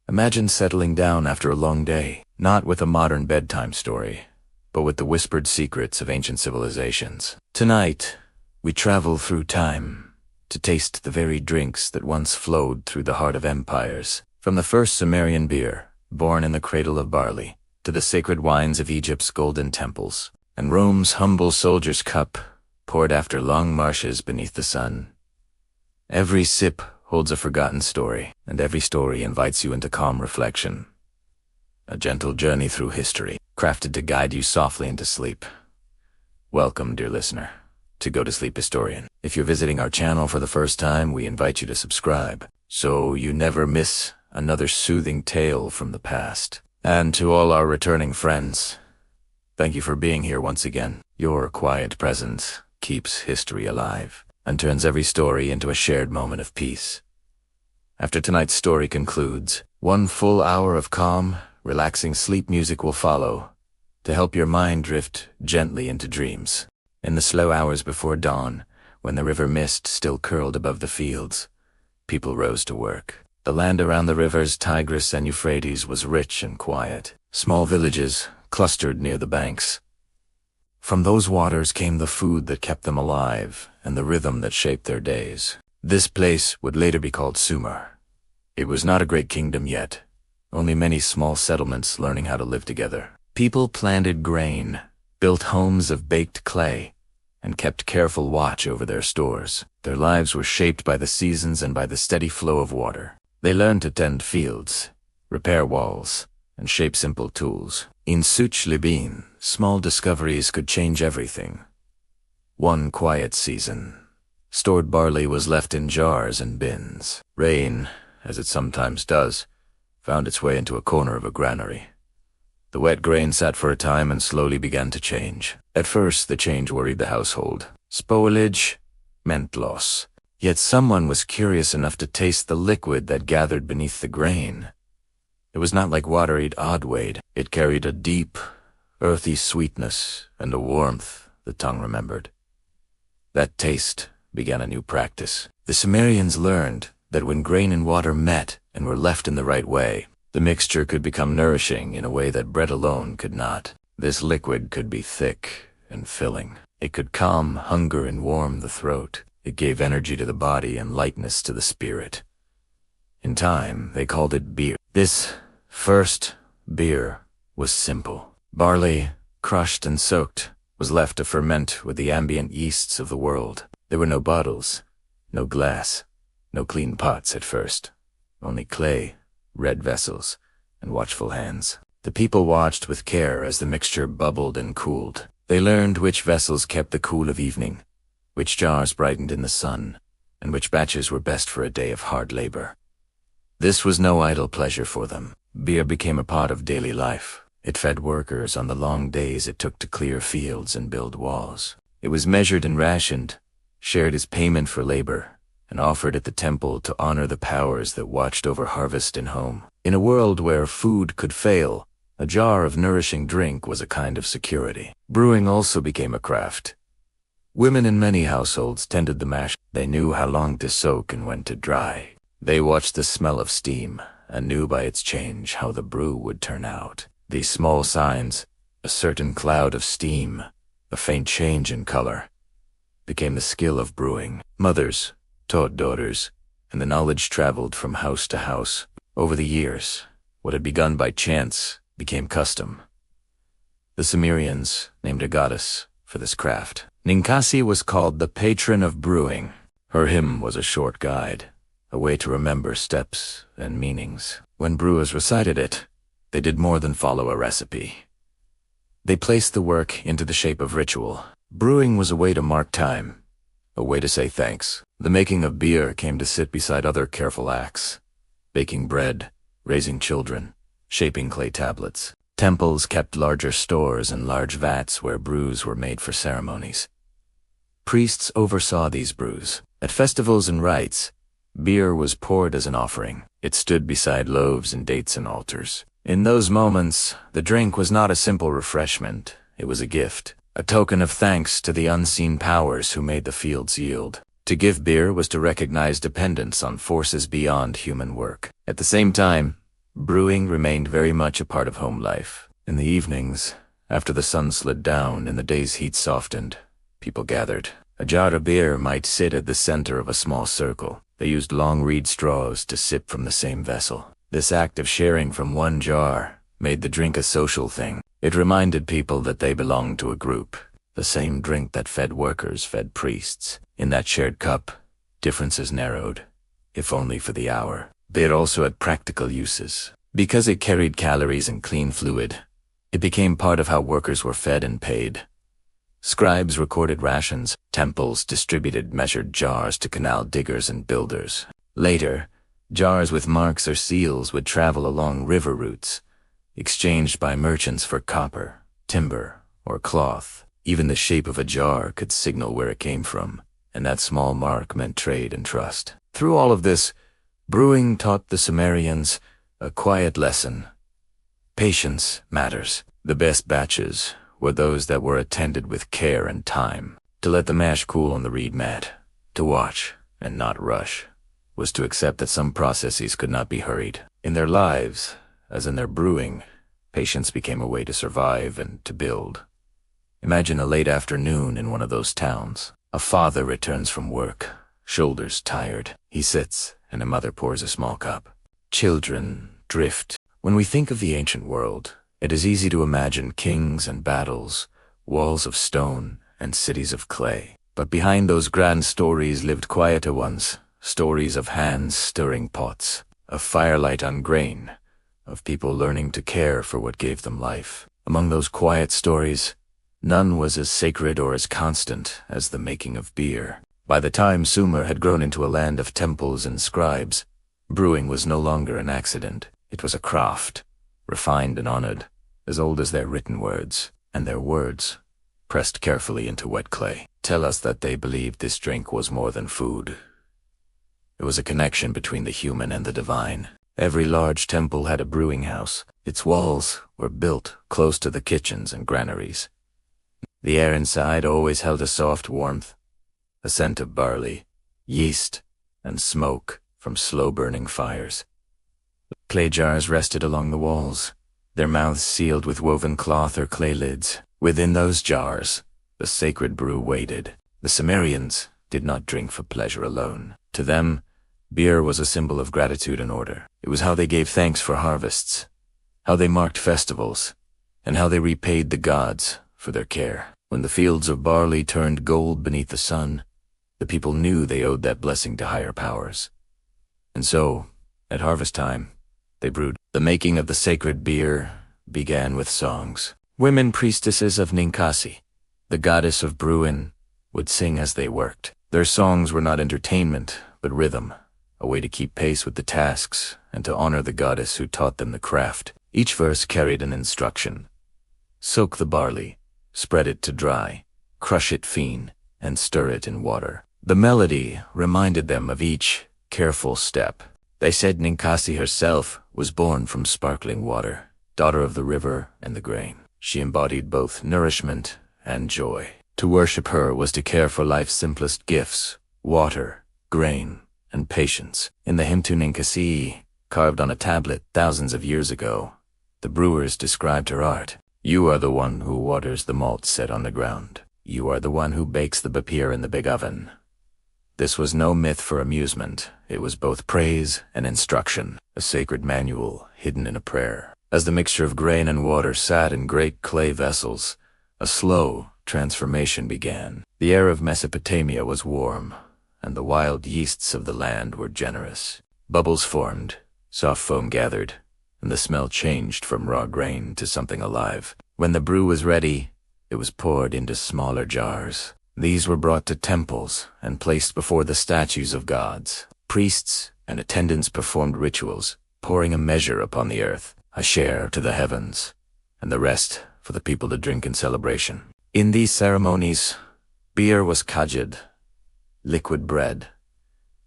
Imagine settling down after a long day, not with a modern bedtime story, but with the whispered secrets of ancient civilizations. Tonight, we travel through time to taste the very drinks that once flowed through the heart of empires. From the first Sumerian beer, born in the cradle of barley, to the sacred wines of Egypt's golden temples, and Rome's humble soldier's cup, poured after long marches beneath the sun. Every sip holds a forgotten story, and every story invites you into calm reflection. A gentle journey through history, crafted to guide you softly into sleep. Welcome, dear listener, to Go to Sleep Historian. If you're visiting our channel for the first time, we invite you to subscribe, so you never miss another soothing tale from the past. And to all our returning friends, thank you for being here once again. Your quiet presence keeps history alive and turns every story into a shared moment of peace. After tonight's story concludes, one full hour of calm, relaxing sleep music will follow to help your mind drift gently into dreams. In the slow hours before dawn, when the river mist still curled above the fields, people rose to work. The land around the rivers Tigris and Euphrates was rich and quiet. Small villages clustered near the banks. From those waters came the food that kept them alive and the rhythm that shaped their days. This place would later be called Sumer. It was not a great kingdom yet, only many small settlements learning how to live together. People planted grain, built homes of baked clay, and kept careful watch over their stores. Their lives were shaped by the seasons and by the steady flow of water. They learned to tend fields, repair walls, and shape simple tools. In Such Libin, small discoveries could change everything. One quiet season, stored barley was left in jars and bins. Rain, as it sometimes does, found its way into a corner of a granary. The wet grain sat for a time and slowly began to change. At first, the change worried the household. Spoilage meant loss. Yet someone was curious enough to taste the liquid that gathered beneath the grain. It was not like water he'd weighed. It carried a deep, earthy sweetness and a warmth the tongue remembered. That taste began a new practice. The Sumerians learned that when grain and water met and were left in the right way, the mixture could become nourishing in a way that bread alone could not. This liquid could be thick and filling. It could calm hunger and warm the throat. It gave energy to the body and lightness to the spirit. In time, they called it beer. This first beer was simple. Barley, crushed and soaked, was left to ferment with the ambient yeasts of the world. There were no bottles, no glass, no clean pots at first. Only clay, red vessels, and watchful hands. The people watched with care as the mixture bubbled and cooled. They learned which vessels kept the cool of evening, which jars brightened in the sun, and which batches were best for a day of hard labor. This was no idle pleasure for them. Beer became a part of daily life. It fed workers on the long days it took to clear fields and build walls. It was measured and rationed, shared as payment for labor, and offered at the temple to honor the powers that watched over harvest and home. In a world where food could fail, a jar of nourishing drink was a kind of security. Brewing also became a craft. Women in many households tended the mash. They knew how long to soak and when to dry. They watched the smell of steam and knew by its change how the brew would turn out. These small signs, a certain cloud of steam, a faint change in color, became the skill of brewing. Mothers taught daughters, and the knowledge traveled from house to house. Over the years, what had begun by chance became custom. The Sumerians named a goddess for this craft. Ninkasi was called the patron of brewing. Her hymn was a short guide, a way to remember steps and meanings. When brewers recited it, they did more than follow a recipe. They placed the work into the shape of ritual. Brewing was a way to mark time, a way to say thanks. The making of beer came to sit beside other careful acts: baking bread, raising children, shaping clay tablets. Temples kept larger stores and large vats where brews were made for ceremonies. Priests oversaw these brews. At festivals and rites, beer was poured as an offering. It stood beside loaves and dates and altars. In those moments, the drink was not a simple refreshment. It was a gift, a token of thanks to the unseen powers who made the fields yield. To give beer was to recognize dependence on forces beyond human work. At the same time, Brewing remained very much a part of home life. In the evenings, after the sun slid down and the day's heat softened, people gathered. A jar of beer might sit at the center of a small circle. They used long reed straws to sip from the same vessel. This act of sharing from one jar made the drink a social thing. It reminded people that they belonged to a group. The same drink that fed workers fed priests. In that shared cup, differences narrowed, if only for the hour. Beer also had practical uses. Because it carried calories and clean fluid, it became part of how workers were fed and paid. Scribes recorded rations. Temples distributed measured jars to canal diggers and builders. Later, jars with marks or seals would travel along river routes, exchanged by merchants for copper, timber, or cloth. Even the shape of a jar could signal where it came from, and that small mark meant trade and trust. Through all of this, brewing taught the Sumerians a quiet lesson. Patience matters. The best batches were those that were attended with care and time. To let the mash cool on the reed mat, to watch and not rush, was to accept that some processes could not be hurried. In their lives, as in their brewing, patience became a way to survive and to build. Imagine a late afternoon in one of those towns. A father returns from work, shoulders tired. He sits, and a mother pours a small cup. Children drift. When we think of the ancient world, it is easy to imagine kings and battles, walls of stone, and cities of clay. But behind those grand stories lived quieter ones, stories of hands stirring pots, of firelight on grain, of people learning to care for what gave them life. Among those quiet stories, none was as sacred or as constant as the making of beer. By the time Sumer had grown into a land of temples and scribes, brewing was no longer an accident. It was a craft, refined and honored, as old as their written words, and their words, pressed carefully into wet clay, tell us that they believed this drink was more than food. It was a connection between the human and the divine. Every large temple had a brewing house. Its walls were built close to the kitchens and granaries. The air inside always held a soft warmth, a scent of barley, yeast, and smoke from slow-burning fires. Clay jars rested along the walls, their mouths sealed with woven cloth or clay lids. Within those jars, the sacred brew waited. The Sumerians did not drink for pleasure alone. To them, beer was a symbol of gratitude and order. It was how they gave thanks for harvests, how they marked festivals, and how they repaid the gods for their care. When the fields of barley turned gold beneath the sun, the people knew they owed that blessing to higher powers. And so, at harvest time, they brewed. The making of the sacred beer began with songs. Women priestesses of Ninkasi, the goddess of Bruin, would sing as they worked. Their songs were not entertainment, but rhythm, a way to keep pace with the tasks and to honor the goddess who taught them the craft. Each verse carried an instruction. Soak the barley, spread it to dry, crush it fine, and stir it in water. The melody reminded them of each careful step. They said Ninkasi herself was born from sparkling water, daughter of the river and the grain. She embodied both nourishment and joy. To worship her was to care for life's simplest gifts, water, grain, and patience. In the hymn to Ninkasi, carved on a tablet thousands of years ago, the brewers described her art. You are the one who waters the malt set on the ground. You are the one who bakes the bapir in the big oven. This was no myth for amusement. It was both praise and instruction, a sacred manual hidden in a prayer. As the mixture of grain and water sat in great clay vessels, a slow transformation began. The air of Mesopotamia was warm, and the wild yeasts of the land were generous. Bubbles formed, soft foam gathered, and the smell changed from raw grain to something alive. When the brew was ready, it was poured into smaller jars. These were brought to temples and placed before the statues of gods. Priests and attendants performed rituals, pouring a measure upon the earth, a share to the heavens, and the rest for the people to drink in celebration. In these ceremonies, beer was kajid, liquid bread.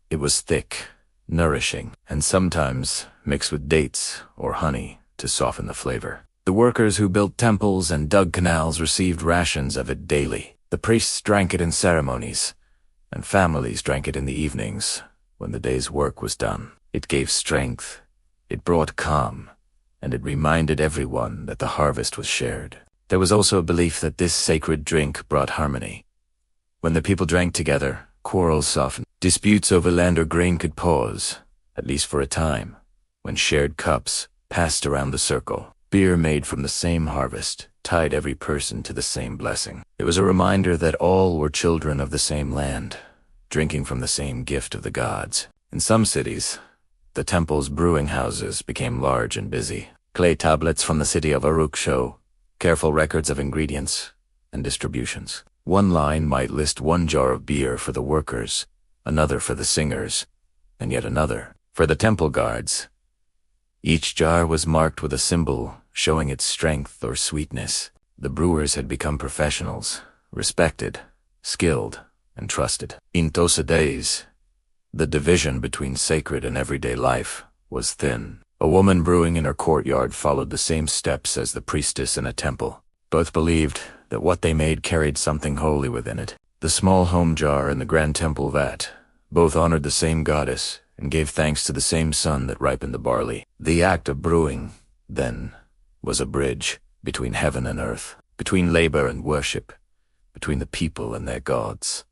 It was thick, nourishing, and sometimes mixed with dates or honey to soften the flavor. The workers who built temples and dug canals received rations of it daily. The priests drank it in ceremonies, and families drank it in the evenings when the day's work was done. It gave strength, It brought calm, and it reminded everyone that the harvest was shared. There was also a belief that this sacred drink brought harmony. When the people drank together, quarrels softened. Disputes over land or grain could pause, at least for a time, when shared cups passed around the circle. Beer made from the same harvest tied every person to the same blessing. It was a reminder that all were children of the same land, drinking from the same gift of the gods. In some cities, the temple's brewing houses became large and busy. Clay tablets from the city of Uruk show careful records of ingredients and distributions. One line might list one jar of beer for the workers, another for the singers, and yet another for the temple guards. Each jar was marked with a symbol showing its strength or sweetness. The brewers had become professionals, respected, skilled, and trusted. In those days, the division between sacred and everyday life was thin. A woman brewing in her courtyard followed the same steps as the priestess in a temple. Both believed that what they made carried something holy within it. The small home jar and the grand temple vat both honored the same goddess and gave thanks to the same sun that ripened the barley. The act of brewing, then, was a bridge between heaven and earth, between labor and worship, between the people and their gods.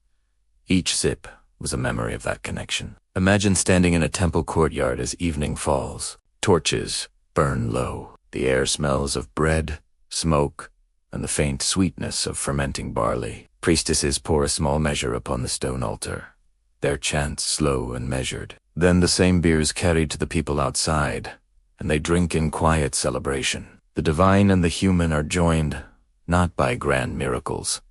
Each sip was a memory of that connection. Imagine standing in a temple courtyard as evening falls. Torches burn low. The air smells of bread, smoke, and the faint sweetness of fermenting barley. Priestesses pour a small measure upon the stone altar, their chants slow and measured. Then the same beer is carried to the people outside, and they drink in quiet celebration. The divine and the human are joined not by grand miracles,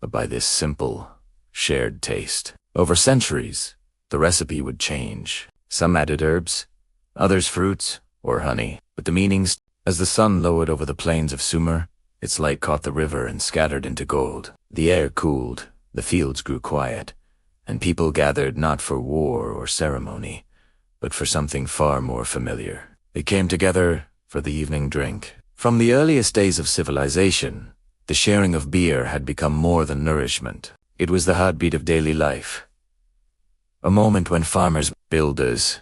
but by this simple, shared taste. Over centuries, the recipe would change. Some added herbs, others fruits or honey, but the meanings. As the sun lowered over the plains of Sumer, its light caught the river and scattered into gold. The air cooled, the fields grew quiet, and people gathered not for war or ceremony, but for something far more familiar. They came together for the evening drink. From the earliest days of civilization, the sharing of beer had become more than nourishment. It was the heartbeat of daily life. A moment when farmers, builders,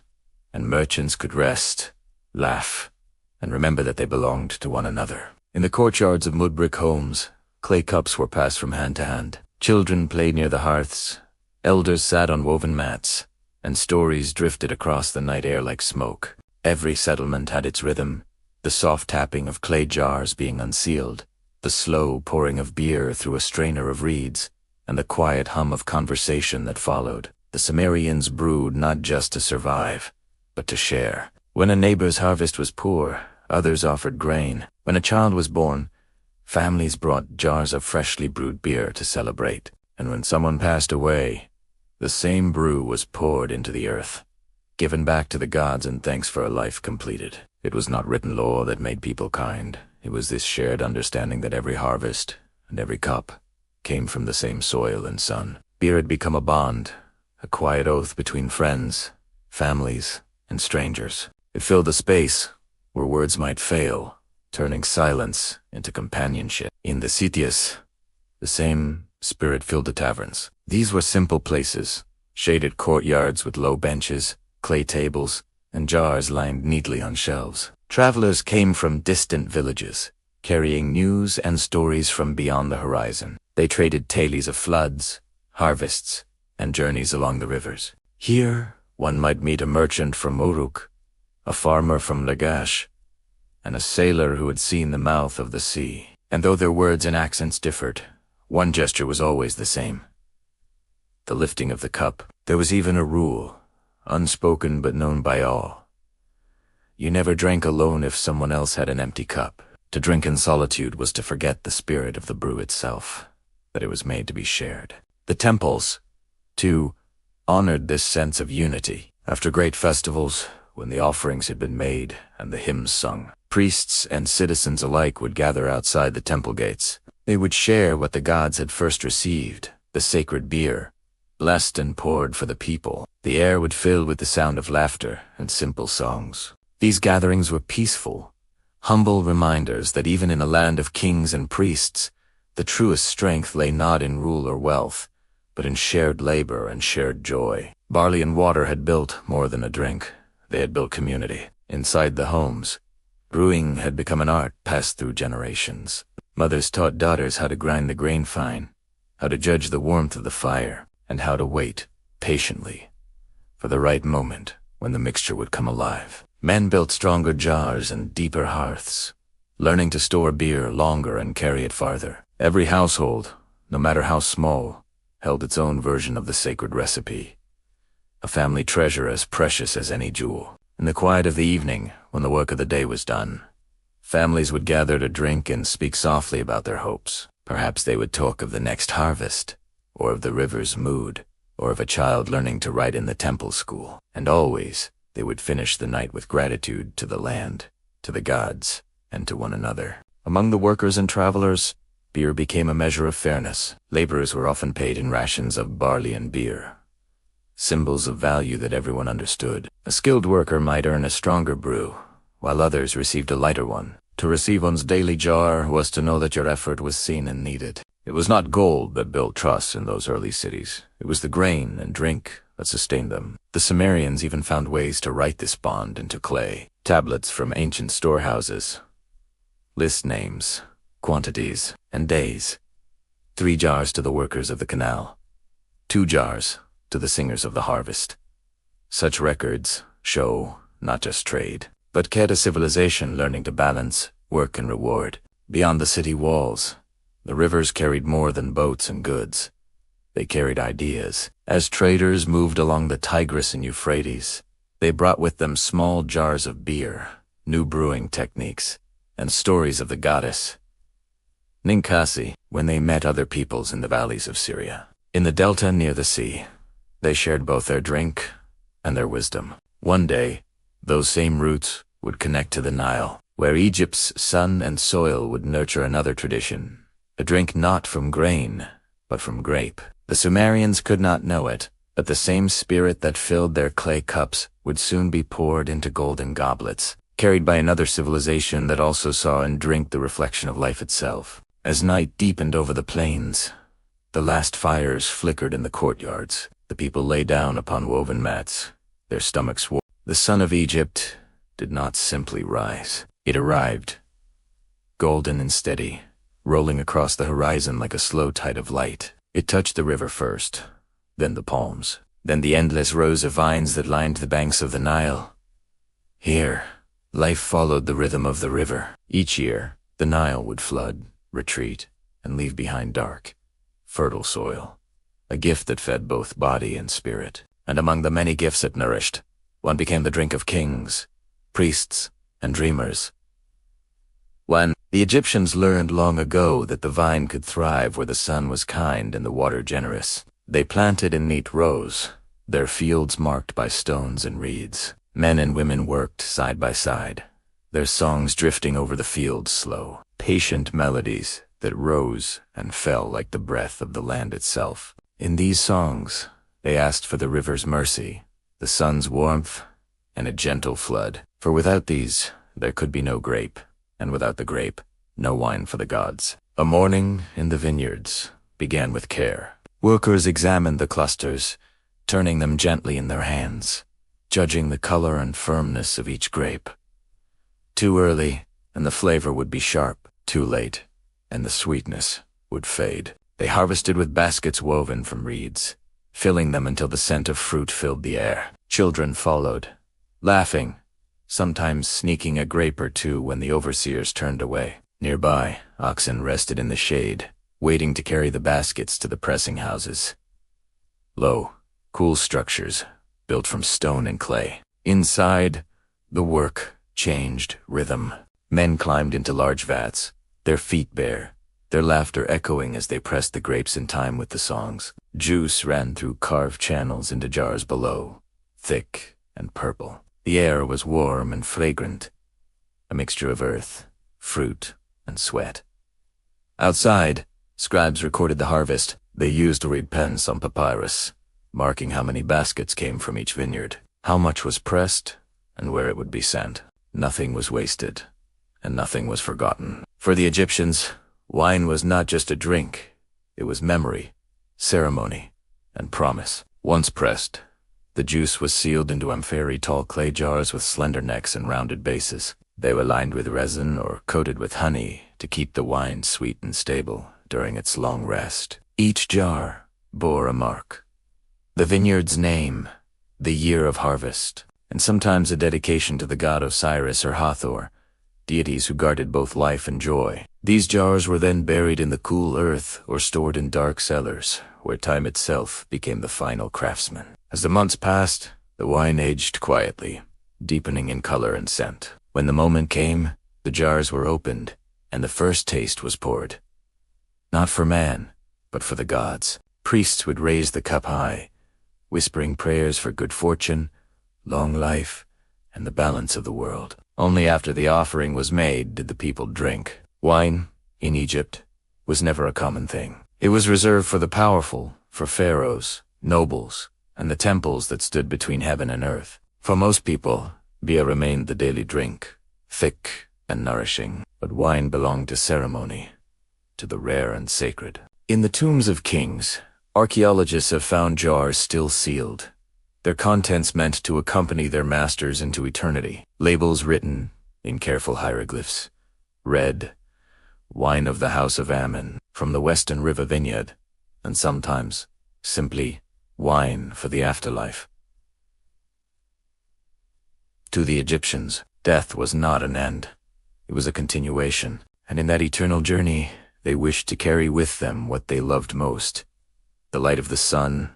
and merchants could rest, laugh, and remember that they belonged to one another. In the courtyards of mud brick homes, clay cups were passed from hand to hand. Children played near the hearths, elders sat on woven mats, and stories drifted across the night air like smoke. Every settlement had its rhythm, the soft tapping of clay jars being unsealed, the slow pouring of beer through a strainer of reeds, and the quiet hum of conversation that followed. The Sumerians brewed not just to survive, but to share. When a neighbor's harvest was poor, others offered grain. When a child was born, families brought jars of freshly brewed beer to celebrate. And when someone passed away, the same brew was poured into the earth, given back to the gods in thanks for a life completed. It was not written law that made people kind. It was this shared understanding that every harvest and every cup came from the same soil and sun. Beer had become a bond, a quiet oath between friends, families, and strangers. It filled the space where words might fail, turning silence into companionship. In the cities, the same spirit filled the taverns. These were simple places, shaded courtyards with low benches, clay tables, and jars lined neatly on shelves. Travelers came from distant villages, carrying news and stories from beyond the horizon. They traded tales of floods, harvests, and journeys along the rivers. Here, one might meet a merchant from Uruk, a farmer from Lagash, and a sailor who had seen the mouth of the sea. And though their words and accents differed, one gesture was always the same: the lifting of the cup. There was even a rule, unspoken but known by all. You never drank alone if someone else had an empty cup. To drink in solitude was to forget the spirit of the brew itself, that it was made to be shared. The temples, too, honored this sense of unity. After great festivals, when the offerings had been made and the hymns sung, priests and citizens alike would gather outside the temple gates. They would share what the gods had first received, the sacred beer, blessed and poured for the people. The air would fill with the sound of laughter and simple songs. These gatherings were peaceful, humble reminders that even in a land of kings and priests, the truest strength lay not in rule or wealth, but in shared labor and shared joy. Barley and water had built more than a drink. They had built community. Inside the homes, brewing had become an art passed through generations. Mothers taught daughters how to grind the grain fine, how to judge the warmth of the fire, and how to wait patiently for the right moment when the mixture would come alive. Men built stronger jars and deeper hearths, learning to store beer longer and carry it farther. Every household, no matter how small, held its own version of the sacred recipe, a family treasure as precious as any jewel. In the quiet of the evening, when the work of the day was done, families would gather to drink and speak softly about their hopes. Perhaps they would talk of the next harvest, or of the river's mood, or of a child learning to write in the temple school. And always, they would finish the night with gratitude to the land, to the gods, and to one another. Among the workers and travelers, beer became a measure of fairness. Laborers were often paid in rations of barley and beer, symbols of value that everyone understood. A skilled worker might earn a stronger brew, while others received a lighter one. To receive one's daily jar was to know that your effort was seen and needed. It was not gold that built trust in those early cities. It was the grain and drink that sustained them. The Sumerians even found ways to write this bond into clay. Tablets from ancient storehouses list names, quantities, and days. 3 jars to the workers of the canal, 2 jars to the singers of the harvest. Such records show not just trade, but Quetta civilization learning to balance work and reward. Beyond the city walls, the rivers carried more than boats and goods. They carried ideas. As traders moved along the Tigris and Euphrates, they brought with them small jars of beer, new brewing techniques, and stories of the goddess Ninkasi when they met other peoples in the valleys of Syria. In the delta near the sea, they shared both their drink and their wisdom. One day, those same roots would connect to the Nile, where Egypt's sun and soil would nurture another tradition, a drink not from grain, but from grape. The Sumerians could not know it, but the same spirit that filled their clay cups would soon be poured into golden goblets, carried by another civilization that also saw and drank the reflection of life itself. As night deepened over the plains, the last fires flickered in the courtyards. The people lay down upon woven mats, their stomachs warm. The sun of Egypt did not simply rise. It arrived, golden and steady, rolling across the horizon like a slow tide of light. It touched the river first, then the palms, then the endless rows of vines that lined the banks of the Nile. Here, life followed the rhythm of the river. Each year, the Nile would flood, retreat, and leave behind dark, fertile soil, a gift that fed both body and spirit. And among the many gifts it nourished, one became the drink of kings, priests, and dreamers. When the Egyptians learned long ago that the vine could thrive where the sun was kind and the water generous, they planted in neat rows, their fields marked by stones and reeds. Men and women worked side by side, their songs drifting over the fields slow, patient melodies that rose and fell like the breath of the land itself. In these songs, they asked for the river's mercy, the sun's warmth, and a gentle flood. For without these, there could be no grape, and without the grape, no wine for the gods. A morning in the vineyards began with care. Workers examined the clusters, turning them gently in their hands, judging the color and firmness of each grape. Too early, and the flavor would be sharp. Too late, and the sweetness would fade. They harvested with baskets woven from reeds, filling them until the scent of fruit filled the air. Children followed, laughing, sometimes sneaking a grape or two when the overseers turned away. Nearby, oxen rested in the shade, waiting to carry the baskets to the pressing houses. Low, cool structures, built from stone and clay. Inside, the work changed rhythm. Men climbed into large vats, their feet bare, their laughter echoing as they pressed the grapes in time with the songs. Juice ran through carved channels into jars below, thick and purple. The air was warm and fragrant, a mixture of earth, fruit, and sweat. Outside, scribes recorded the harvest. They used reed pens on papyrus, marking how many baskets came from each vineyard, how much was pressed, and where it would be sent. Nothing was wasted, and nothing was forgotten. For the Egyptians, wine was not just a drink. It was memory, ceremony, and promise. Once pressed, The juice was sealed into amphorae-tall clay jars with slender necks and rounded bases. They were lined with resin or coated with honey to keep the wine sweet and stable during its long rest. Each jar bore a mark, the vineyard's name, the year of harvest, and sometimes a dedication to the god Osiris or Hathor, deities who guarded both life and joy. These jars were then buried in the cool earth or stored in dark cellars, where time itself became the final craftsman. As the months passed, the wine aged quietly, deepening in color and scent. When the moment came, the jars were opened, and the first taste was poured. Not for man, but for the gods. Priests would raise the cup high, whispering prayers for good fortune, long life, and the balance of the world. Only after the offering was made did the people drink. Wine, in Egypt, was never a common thing. It was reserved for the powerful, for pharaohs, nobles, and the temples that stood between heaven and earth. For most people, beer remained the daily drink, thick and nourishing, but wine belonged to ceremony, to the rare and sacred. In the tombs of kings, archaeologists have found jars still sealed, their contents meant to accompany their masters into eternity. Labels written, in careful hieroglyphs, read, "Wine of the House of Ammon, from the Western River Vineyard," and sometimes, simply, "Wine for the Afterlife." To the Egyptians, death was not an end. It was a continuation, and in that eternal journey, they wished to carry with them what they loved most: the light of the sun,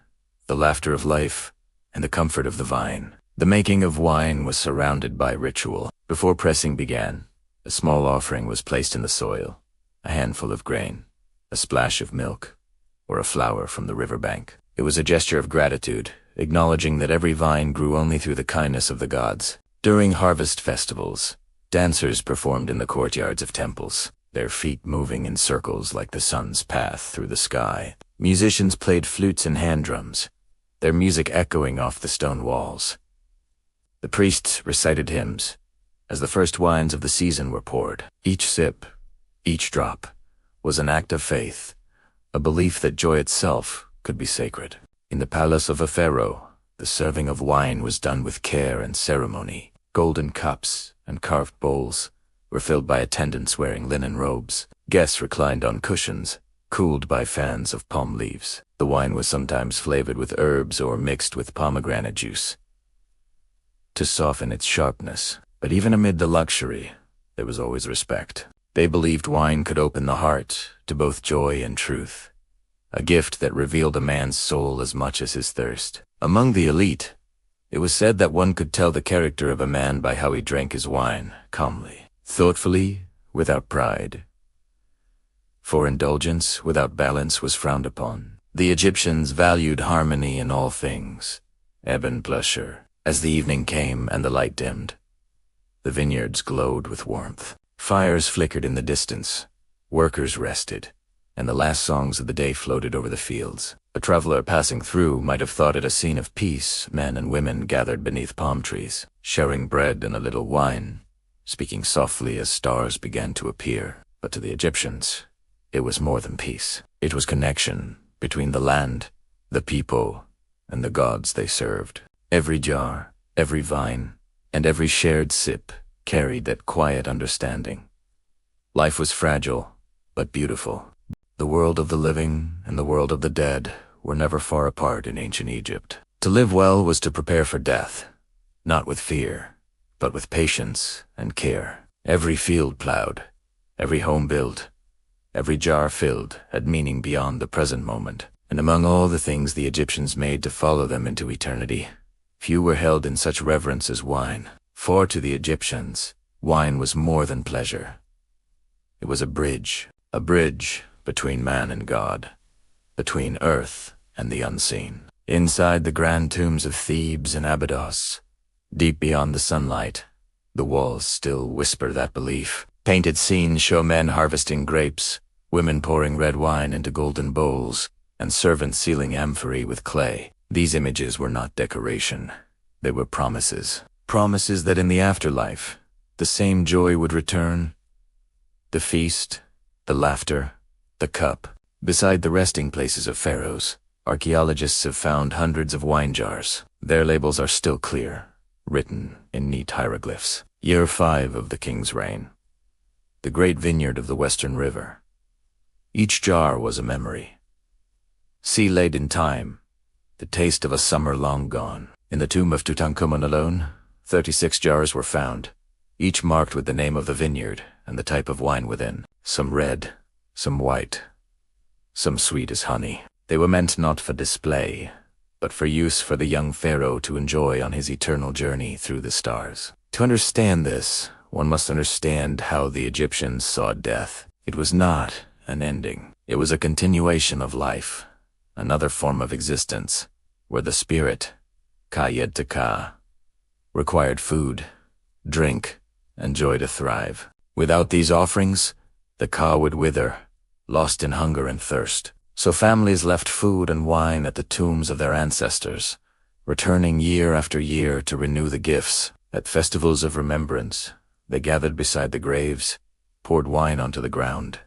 the laughter of life, and the comfort of the vine. The making of wine was surrounded by ritual. Before pressing began, a small offering was placed in the soil, a handful of grain, a splash of milk, or a flower from the riverbank. It was a gesture of gratitude, acknowledging that every vine grew only through the kindness of the gods. During harvest festivals, dancers performed in the courtyards of temples, their feet moving in circles like the sun's path through the sky. Musicians played flutes and hand drums, their music echoing off the stone walls. The priests recited hymns as the first wines of the season were poured. Each sip, each drop, was an act of faith, a belief that joy itself could be sacred. In the palace of a pharaoh, the serving of wine was done with care and ceremony. Golden cups and carved bowls were filled by attendants wearing linen robes. Guests reclined on cushions, cooled by fans of palm leaves. The wine was sometimes flavored with herbs or mixed with pomegranate juice to soften its sharpness. But even amid the luxury, there was always respect. They believed wine could open the heart to both joy and truth, a gift that revealed a man's soul as much as his thirst. Among the elite, it was said that one could tell the character of a man by how he drank his wine, calmly, thoughtfully, without pride. For indulgence without balance was frowned upon. The Egyptians valued harmony in all things, ebb and pleasure. As the evening came and the light dimmed, the vineyards glowed with warmth. Fires flickered in the distance, workers rested, and the last songs of the day floated over the fields. A traveler passing through might have thought it a scene of peace. Men and women gathered beneath palm trees, sharing bread and a little wine, speaking softly as stars began to appear. But to the Egyptians, it was more than peace. It was connection between the land, the people, and the gods they served. Every jar, every vine, and every shared sip carried that quiet understanding. Life was fragile, but beautiful. The world of the living and the world of the dead were never far apart in ancient Egypt. To live well was to prepare for death, not with fear, but with patience and care. Every field plowed, every home built, every jar filled had meaning beyond the present moment. And among all the things the Egyptians made to follow them into eternity, few were held in such reverence as wine. For to the Egyptians, wine was more than pleasure. It was a bridge between man and God, between earth and the unseen. Inside the grand tombs of Thebes and Abydos, deep beyond the sunlight, the walls still whisper that belief. Painted scenes show men harvesting grapes, women pouring red wine into golden bowls, and servants sealing amphorae with clay. These images were not decoration. They were promises. Promises that in the afterlife, the same joy would return. The feast, the laughter, the cup. Beside the resting places of pharaohs, archaeologists have found hundreds of wine jars. Their labels are still clear, written in neat hieroglyphs. Year 5 of the king's reign. The great vineyard of the western river. Each jar was a memory. Sea laid in time, the taste of a summer long gone. In the tomb of Tutankhamun alone, 36 jars were found, each marked with the name of the vineyard and the type of wine within. Some red, some white, some sweet as honey. They were meant not for display, but for use for the young pharaoh to enjoy on his eternal journey through the stars. To understand this, one must understand how the Egyptians saw death. It was not an ending. It was a continuation of life, another form of existence, where the spirit, Ka-Yed Taka, required food, drink, and joy to thrive. Without these offerings, the Ka would wither, lost in hunger and thirst. So families left food and wine at the tombs of their ancestors, returning year after year to renew the gifts. At festivals of remembrance, they gathered beside the graves, poured wine onto the ground,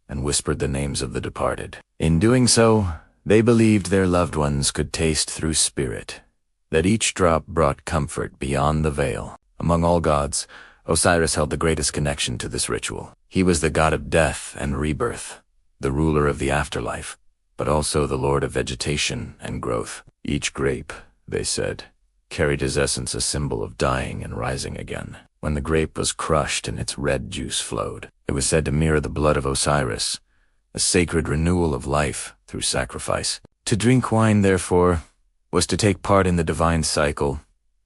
and whispered the names of the departed. In doing so, they believed their loved ones could taste through spirit, that each drop brought comfort beyond the veil. Among all gods, Osiris held the greatest connection to this ritual. He was the god of death and rebirth, the ruler of the afterlife, but also the lord of vegetation and growth. Each grape, they said, carried his essence, a symbol of dying and rising again. When the grape was crushed and its red juice flowed, it was said to mirror the blood of Osiris, a sacred renewal of life through sacrifice. To drink wine, therefore, was to take part in the divine cycle,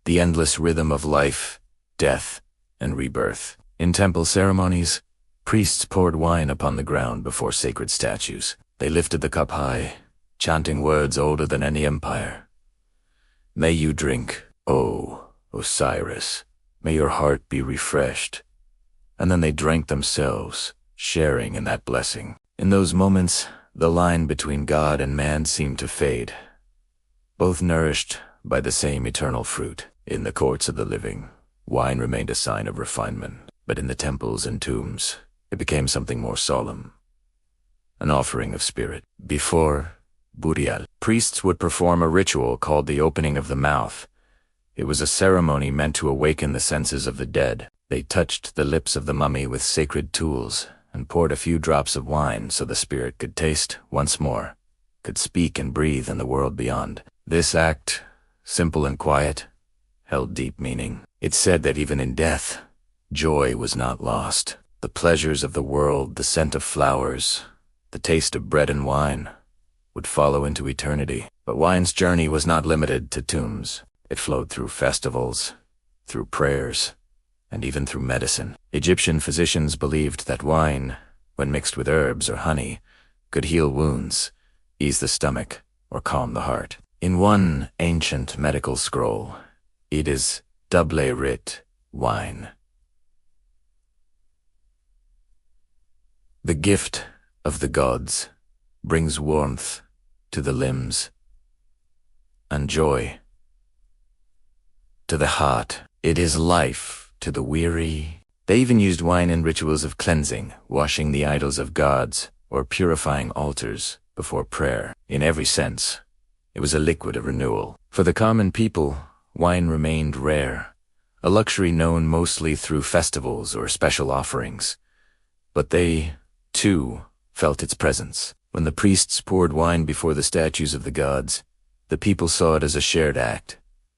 the endless rhythm of life, death, and rebirth. In temple ceremonies, priests poured wine upon the ground before sacred statues. They lifted the cup high, chanting words older than any empire. May you drink, O Osiris. May your heart be refreshed. And then they drank themselves, sharing in that blessing. In those moments, the line between God and man seemed to fade, both nourished by the same eternal fruit. In the courts of the living, wine remained a sign of refinement, but in the temples and tombs, it became something more solemn, an offering of spirit. Before burial, priests would perform a ritual called the opening of the mouth. It was a ceremony meant to awaken the senses of the dead. They touched the lips of the mummy with sacred tools and poured a few drops of wine so the spirit could taste once more, could speak and breathe in the world beyond. This act, simple and quiet, held deep meaning. It said that even in death, joy was not lost. The pleasures of the world, the scent of flowers, the taste of bread and wine, would follow into eternity. But wine's journey was not limited to tombs. It flowed through festivals, through prayers, and even through medicine. Egyptian physicians believed that wine, when mixed with herbs or honey, could heal wounds, ease the stomach, or calm the heart. In one ancient medical scroll, it is doubly writ, wine. The gift of the gods brings warmth to the limbs and joy to the heart. It is life to the weary. They even used wine in rituals of cleansing, washing the idols of gods or purifying altars before prayer. In every sense, it was a liquid of renewal. For the common people, wine remained rare, a luxury known mostly through festivals or special offerings. But they, too, felt its presence. When the priests poured wine before the statues of the gods, the people saw it as a shared act,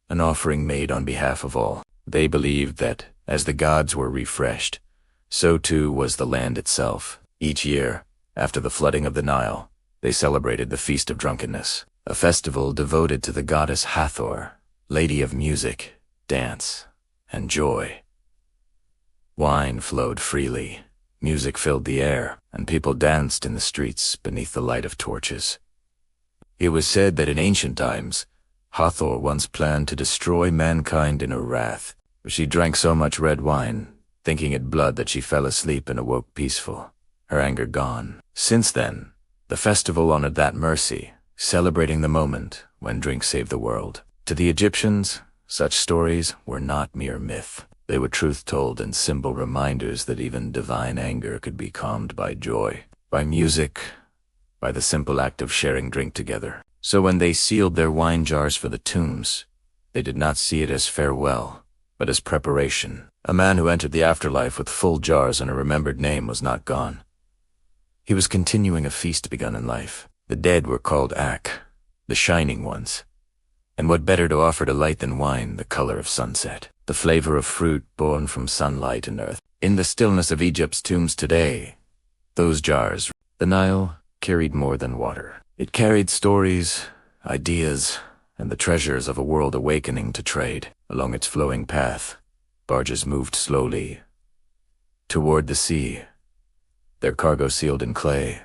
an offering made on behalf of all. They believed that, as the gods were refreshed, so too was the land itself. Each year, after the flooding of the Nile, they celebrated the Feast of Drunkenness, a festival devoted to the goddess Hathor, lady of music, dance, and joy. Wine flowed freely, music filled the air, and people danced in the streets beneath the light of torches. It was said that in ancient times, Hathor once planned to destroy mankind in her wrath. She drank so much red wine, thinking it blood, that she fell asleep and awoke peaceful, her anger gone. Since then, the festival honored that mercy, celebrating the moment when drink saved the world. To the Egyptians, such stories were not mere myth. They were truth told and symbol reminders that even divine anger could be calmed by joy, by music, by the simple act of sharing drink together. So when they sealed their wine jars for the tombs, They did not see it as farewell, but as preparation. A man who entered the afterlife with full jars and a remembered name was not gone. He was continuing a feast begun in life. The dead were called Ak, the shining ones. And what better to offer to light than wine, the color of sunset, the flavor of fruit born from sunlight and earth. In the stillness of Egypt's tombs today, those jars, the Nile, carried more than water. It carried stories, ideas, and the treasures of a world awakening to trade. Along its flowing path, barges moved slowly toward the sea, their cargo sealed in clay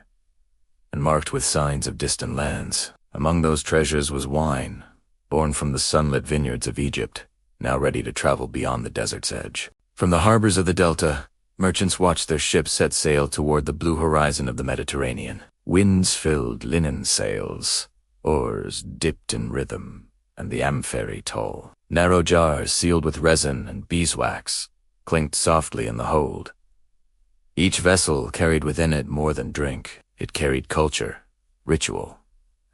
and marked with signs of distant lands. Among those treasures was wine, born from the sunlit vineyards of Egypt, now ready to travel beyond the desert's edge. From the harbors of the Delta, merchants watched their ships set sail toward the blue horizon of the Mediterranean. Winds filled linen sails, oars dipped in rhythm, and the amphorae toll. Narrow jars sealed with resin and beeswax clinked softly in the hold. Each vessel carried within it more than drink. It carried culture, ritual,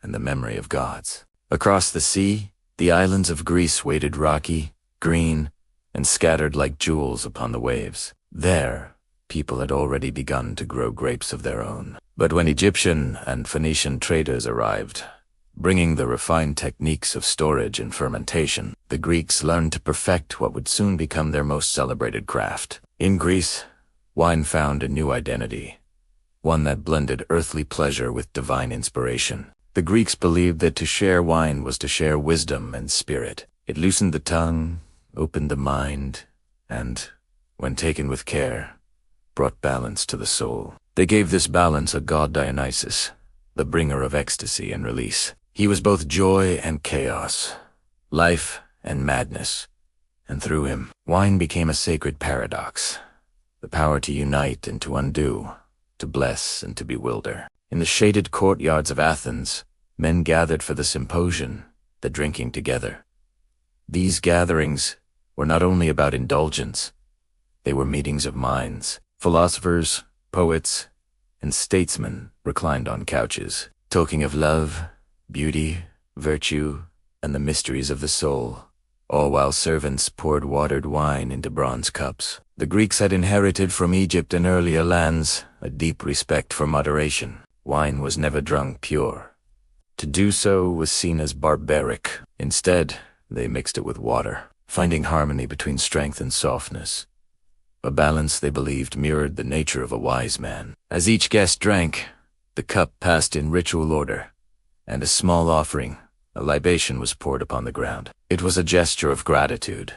and the memory of gods. Across the sea, the islands of Greece waited rocky, green, and scattered like jewels upon the waves. There, people had already begun to grow grapes of their own. But when Egyptian and Phoenician traders arrived, bringing the refined techniques of storage and fermentation, the Greeks learned to perfect what would soon become their most celebrated craft. In Greece, wine found a new identity, one that blended earthly pleasure with divine inspiration. The Greeks believed that to share wine was to share wisdom and spirit. It loosened the tongue, opened the mind, and, when taken with care, brought balance to the soul. They gave this balance a god Dionysus, the bringer of ecstasy and release. He was both joy and chaos, life and madness, and through him, wine became a sacred paradox, the power to unite and to undo, to bless and to bewilder. In the shaded courtyards of Athens, men gathered for the symposium, the drinking together. These gatherings were not only about indulgence, they were meetings of minds. Philosophers, poets, and statesmen reclined on couches, talking of love, beauty, virtue, and the mysteries of the soul, all while servants poured watered wine into bronze cups. The Greeks had inherited from Egypt and earlier lands a deep respect for moderation. Wine was never drunk pure. To do so was seen as barbaric. Instead, they mixed it with water, finding harmony between strength and softness, a balance they believed mirrored the nature of a wise man. As each guest drank, the cup passed in ritual order, and a small offering, a libation, was poured upon the ground. It was a gesture of gratitude,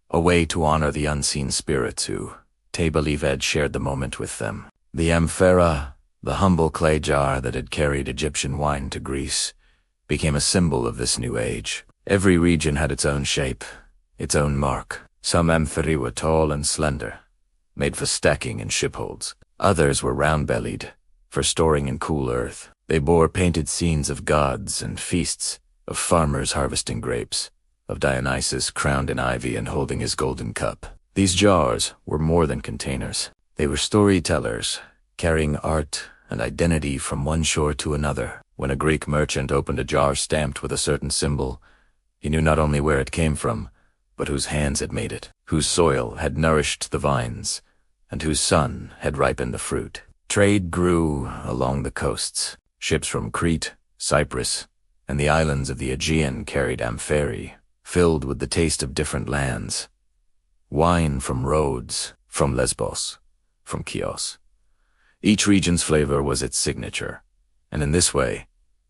a way to honor the unseen spirits who, Tabelived, shared the moment with them. The amphora, the humble clay jar that had carried Egyptian wine to Greece, became a symbol of this new age. Every region had its own shape, its own mark. Some amphorae were tall and slender, made for stacking in shipholds. Others were round-bellied, for storing in cool earth. They bore painted scenes of gods and feasts, of farmers harvesting grapes, of Dionysus crowned in ivy and holding his golden cup. These jars were more than containers. They were storytellers, carrying art and identity from one shore to another. When a Greek merchant opened a jar stamped with a certain symbol, he knew not only where it came from, but whose hands had made it, whose soil had nourished the vines, and whose sun had ripened the fruit. Trade grew along the coasts. Ships from Crete, Cyprus, and the islands of the Aegean carried amphorae, filled with the taste of different lands. Wine from Rhodes, from Lesbos, from Chios. Each region's flavor was its signature, and in this way,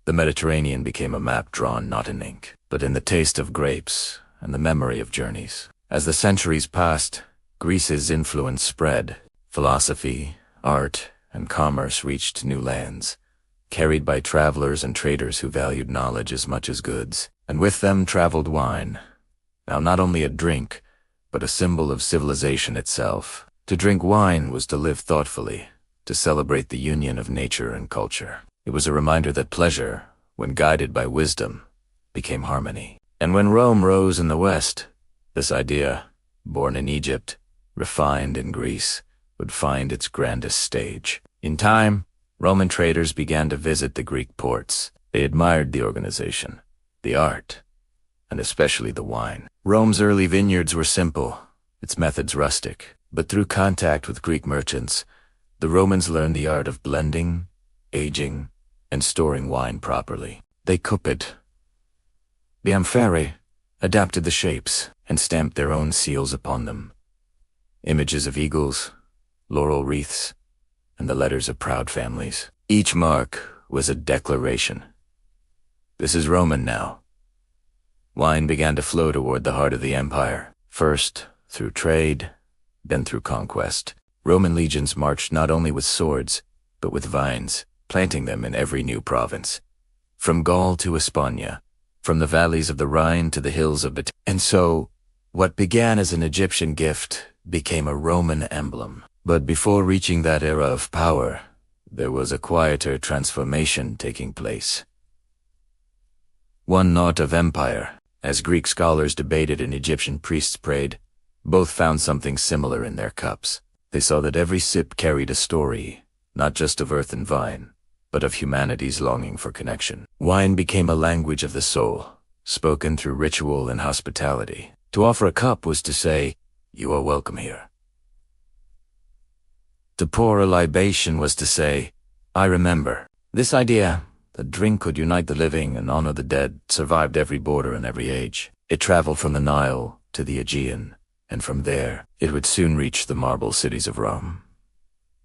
the Mediterranean became a map drawn not in ink, but in the taste of grapes and the memory of journeys. As the centuries passed, Greece's influence spread. Philosophy, art, and commerce reached new lands, carried by travelers and traders who valued knowledge as much as goods. And with them traveled wine, now not only a drink, but a symbol of civilization itself. To drink wine was to live thoughtfully, to celebrate the union of nature and culture. It was a reminder that pleasure, when guided by wisdom, became harmony. And when Rome rose in the West, this idea, born in Egypt, refined in Greece, would find its grandest stage. In time, Roman traders began to visit the Greek ports. They admired the organization, the art, and especially the wine. Rome's early vineyards were simple, its methods rustic, but through contact with Greek merchants, the Romans learned the art of blending, aging, and storing wine properly. They couped the amphore, adapted the shapes, and stamped their own seals upon them. Images of eagles, laurel wreaths, and the letters of proud families. Each mark was a declaration. This is Roman now. Wine began to flow toward the heart of the empire, first through trade, then through conquest. Roman legions marched not only with swords, but with vines, planting them in every new province. From Gaul to Hispania, from the valleys of the Rhine to the hills of Bedtime. And so, what began as an Egyptian gift became a Roman emblem. But before reaching that era of power, there was a quieter transformation taking place. One not of empire. As Greek scholars debated and Egyptian priests prayed, both found something similar in their cups. They saw that every sip carried a story, not just of earth and vine, but of humanity's longing for connection. Wine became a language of the soul, spoken through ritual and hospitality. To offer a cup was to say, "You are welcome here." To pour a libation was to say, "I remember." This idea, that drink could unite the living and honor the dead, survived every border and every age. It traveled from the Nile to the Aegean, and from there, it would soon reach the marble cities of Rome.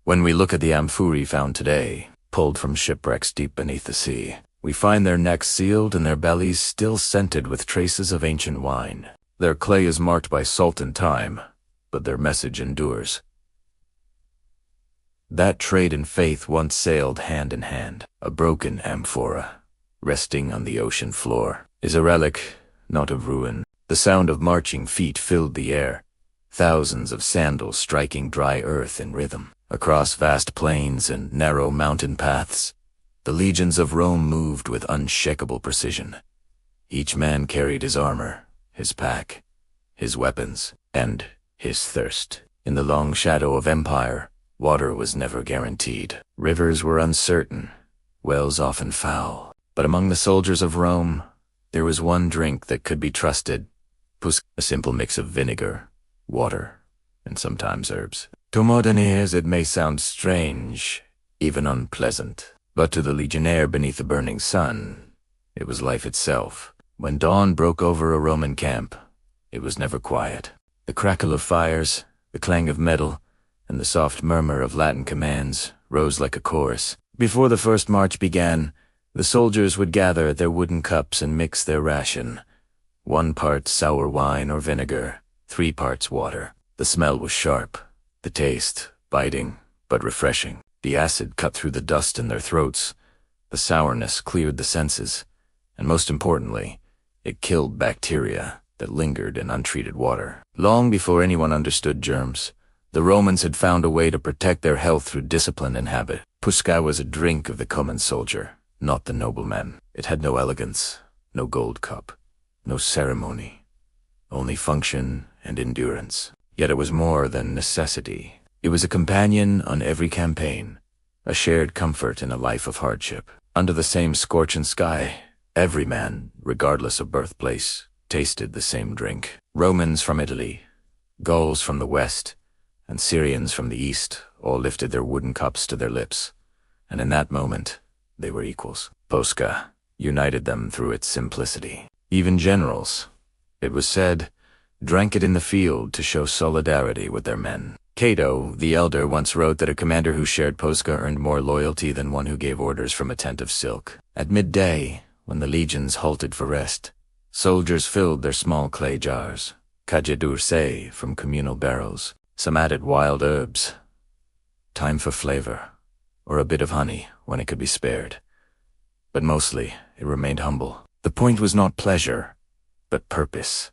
When we look at the amphorae found today, pulled from shipwrecks deep beneath the sea, we find their necks sealed and their bellies still scented with traces of ancient wine. Their clay is marked by salt and time, but their message endures. That trade and faith once sailed hand in hand. A broken amphora, resting on the ocean floor, is a relic, not of ruin. The sound of marching feet filled the air, thousands of sandals striking dry earth in rhythm. Across vast plains and narrow mountain paths, the legions of Rome moved with unshakable precision. Each man carried his armor, his pack, his weapons, and his thirst. In the long shadow of empire, water was never guaranteed. Rivers were uncertain, wells often foul. But among the soldiers of Rome, there was one drink that could be trusted, a simple mix of vinegar, water, and sometimes herbs. To modern ears it may sound strange, even unpleasant, but to the legionnaire beneath the burning sun, it was life itself. When dawn broke over a Roman camp, it was never quiet. The crackle of fires, the clang of metal, and the soft murmur of Latin commands rose like a chorus. Before the first march began, the soldiers would gather at their wooden cups and mix their ration. 1 part sour wine or vinegar, 3 parts water. The smell was sharp, the taste biting but refreshing. The acid cut through the dust in their throats, the sourness cleared the senses, and most importantly, it killed bacteria that lingered in untreated water. Long before anyone understood germs, the Romans had found a way to protect their health through discipline and habit. Pusca was a drink of the common soldier, not the nobleman. It had no elegance, no gold cup, no ceremony, only function and endurance. Yet it was more than necessity. It was a companion on every campaign, a shared comfort in a life of hardship. Under the same scorching sky, every man, regardless of birthplace, tasted the same drink. Romans from Italy, Gauls from the west, and Syrians from the east all lifted their wooden cups to their lips, and in that moment, they were equals. Posca united them through its simplicity. Even generals, it was said, drank it in the field to show solidarity with their men. Cato, the elder, once wrote that a commander who shared Posca earned more loyalty than one who gave orders from a tent of silk. At midday, when the legions halted for rest, soldiers filled their small clay jars, cagedurse from communal barrels. Some added wild herbs, thyme for flavor, or a bit of honey when it could be spared. But mostly, it remained humble. The point was not pleasure, but purpose.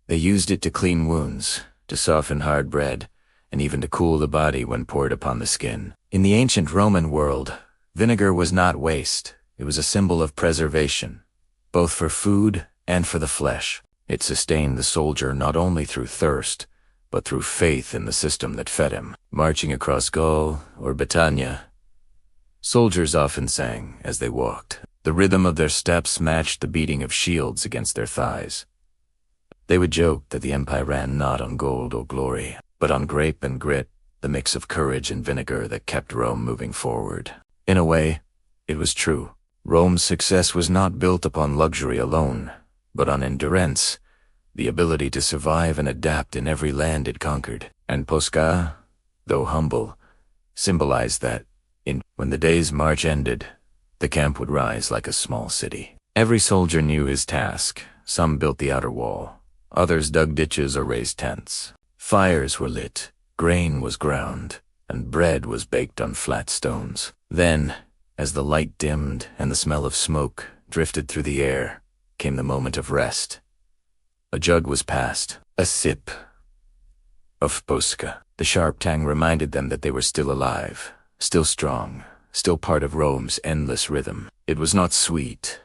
They used it to clean wounds, to soften hard bread, and even to cool the body when poured upon the skin. In the ancient Roman world, vinegar was not waste. It was a symbol of preservation, both for food and for the flesh. It sustained the soldier not only through thirst, but through faith in the system that fed him. Marching across Gaul or Britannia, soldiers often sang as they walked. The rhythm of their steps matched the beating of shields against their thighs. They would joke that the empire ran not on gold or glory, but on grape and grit, the mix of courage and vinegar that kept Rome moving forward. In a way, it was true. Rome's success was not built upon luxury alone, but on endurance, the ability to survive and adapt in every land it conquered. And Posca, though humble, symbolized that, when the day's march ended, the camp would rise like a small city. Every soldier knew his task. Some built the outer wall. Others dug ditches or raised tents. Fires were lit, grain was ground, and bread was baked on flat stones. Then, as the light dimmed and the smell of smoke drifted through the air, came the moment of rest. A jug was passed, a sip of Posca. The sharp tang reminded them that they were still alive, still strong, still part of Rome's endless rhythm. It was not sweet,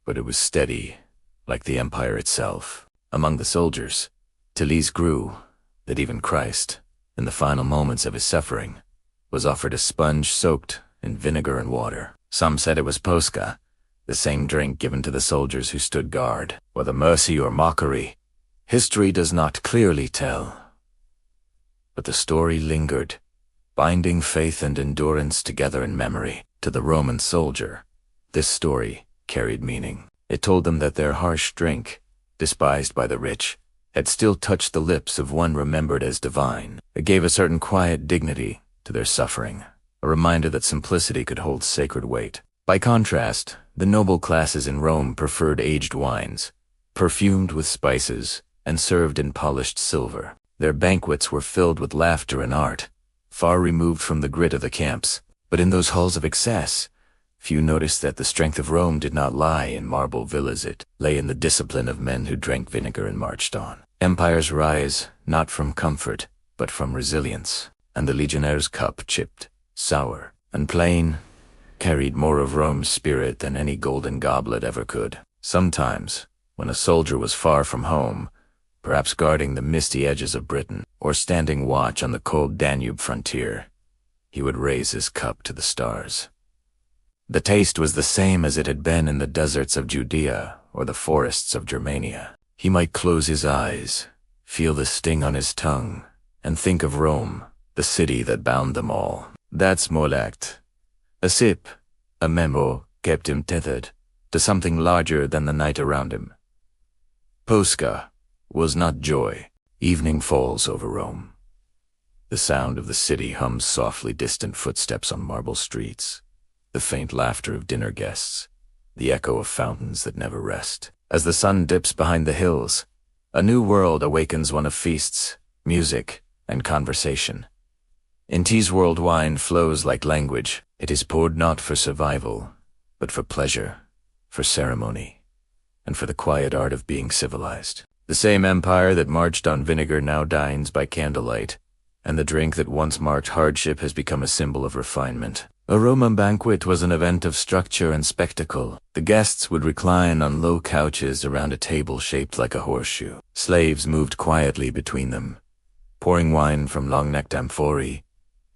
but it was steady, like the empire itself. Among the soldiers, Tillese grew that even Christ, in the final moments of his suffering, was offered a sponge soaked in vinegar and water. Some said it was Posca, the same drink given to the soldiers who stood guard. Whether mercy or mockery, history does not clearly tell. But the story lingered, binding faith and endurance together in memory. To the Roman soldier, this story carried meaning. It told them that their harsh drink, despised by the rich, had still touched the lips of one remembered as divine. It gave a certain quiet dignity to their suffering, a reminder that simplicity could hold sacred weight. By contrast, the noble classes in Rome preferred aged wines, perfumed with spices and served in polished silver. Their banquets were filled with laughter and art, far removed from the grit of the camps. But in those halls of excess, few noticed that the strength of Rome did not lie in marble villas. It lay in the discipline of men who drank vinegar and marched on. Empires rise not from comfort, but from resilience, and the legionnaire's cup, chipped, sour, and plain, carried more of Rome's spirit than any golden goblet ever could. Sometimes, when a soldier was far from home, perhaps guarding the misty edges of Britain, or standing watch on the cold Danube frontier, he would raise his cup to the stars. The taste was the same as it had been in the deserts of Judea or the forests of Germania. He might close his eyes, feel the sting on his tongue, and think of Rome, the city that bound them all. That's Molect. A sip, a memo, kept him tethered to something larger than the night around him. Posca was not joy. Evening falls over Rome. The sound of the city hums softly, distant footsteps on marble streets, the faint laughter of dinner guests, the echo of fountains that never rest. As the sun dips behind the hills, a new world awakens, one of feasts, music, and conversation. In T's world, wine flows like language. It is poured not for survival, but for pleasure, for ceremony, and for the quiet art of being civilized. The same empire that marched on vinegar now dines by candlelight, and the drink that once marked hardship has become a symbol of refinement. A Roman banquet was an event of structure and spectacle. The guests would recline on low couches around a table shaped like a horseshoe. Slaves moved quietly between them, pouring wine from long-necked amphorae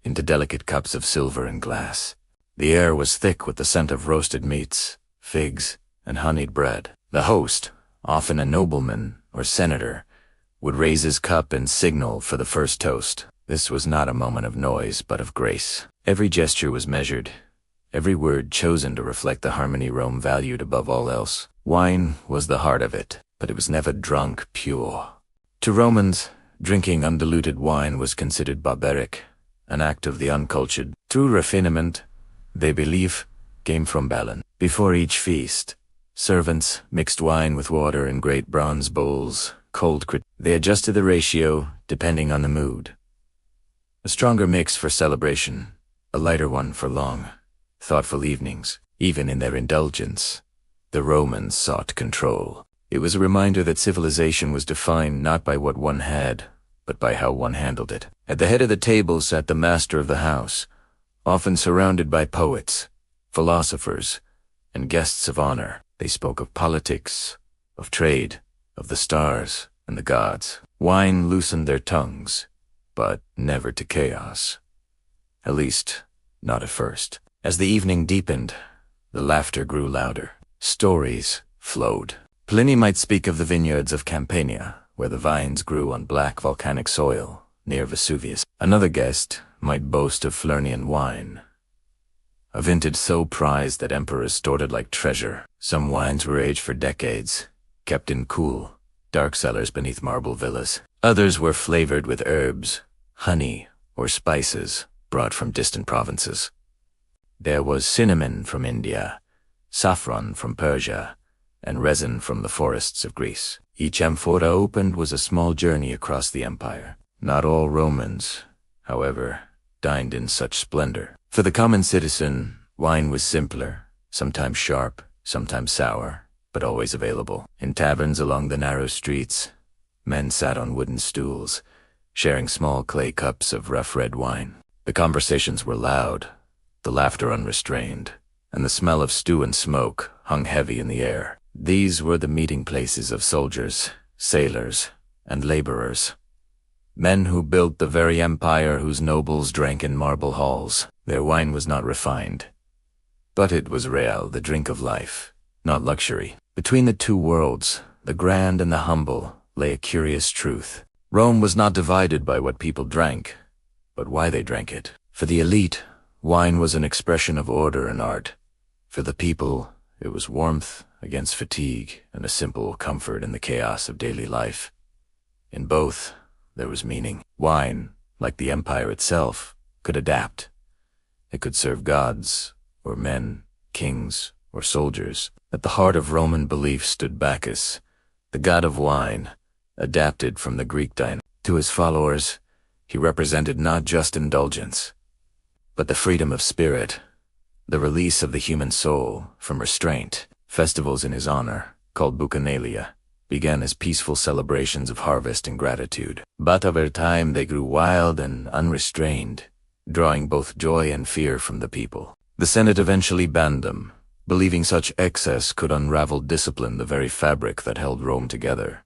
into delicate cups of silver and glass. The air was thick with the scent of roasted meats, figs, and honeyed bread. The host, often a nobleman or senator, would raise his cup and signal for the first toast. This was not a moment of noise, but of grace. Every gesture was measured, every word chosen to reflect the harmony Rome valued above all else. Wine was the heart of it, but it was never drunk pure. To Romans, drinking undiluted wine was considered barbaric, an act of the uncultured. True refinement, they believe, came from Balin. Before each feast, servants mixed wine with water in great bronze bowls, They adjusted the ratio depending on the mood. A stronger mix for celebration, a lighter one for long, thoughtful evenings. Even in their indulgence, the Romans sought control. It was a reminder that civilization was defined not by what one had, but by how one handled it. At the head of the table sat the master of the house, often surrounded by poets, philosophers, and guests of honor. They spoke of politics, of trade, of the stars and the gods. Wine loosened their tongues, but never to chaos. At least, not at first. As the evening deepened, The laughter grew louder. Stories flowed. Pliny might speak of the vineyards of Campania, where the vines grew on black volcanic soil near Vesuvius. Another guest might boast of Falernian wine, a vintage so prized that emperors stored it like treasure. Some wines were aged for decades, kept in cool, dark cellars beneath marble villas. Others were flavored with herbs, honey, or spices brought from distant provinces. There was cinnamon from India, saffron from Persia, and resin from the forests of Greece. Each amphora opened was a small journey across the empire. Not all Romans, however, dined in such splendor. For the common citizen, wine was simpler, sometimes sharp, sometimes sour, but always available. In taverns along the narrow streets, men sat on wooden stools, sharing small clay cups of rough red wine. The conversations were loud, the laughter unrestrained, and the smell of stew and smoke hung heavy in the air. These were the meeting places of soldiers, sailors, and laborers. Men who built the very empire whose nobles drank in marble halls. Their wine was not refined, but it was real, the drink of life, not luxury. Between the two worlds, the grand and the humble, lay a curious truth. Rome was not divided by what people drank, but why they drank it. For the elite, wine was an expression of order and art. For the people, it was warmth against fatigue and a simple comfort in the chaos of daily life. In both, there was meaning. Wine, like the empire itself, could adapt. It could serve gods, or men, kings, or soldiers. At the heart of Roman belief stood Bacchus, the god of wine, adapted from the Greek Dionysus. To his followers, he represented not just indulgence, but the freedom of spirit, the release of the human soul from restraint. Festivals in his honor, called Bucanalia, began as peaceful celebrations of harvest and gratitude. But over time they grew wild and unrestrained, drawing both joy and fear from the people. The Senate eventually banned them, believing such excess could unravel discipline, the very fabric that held Rome together.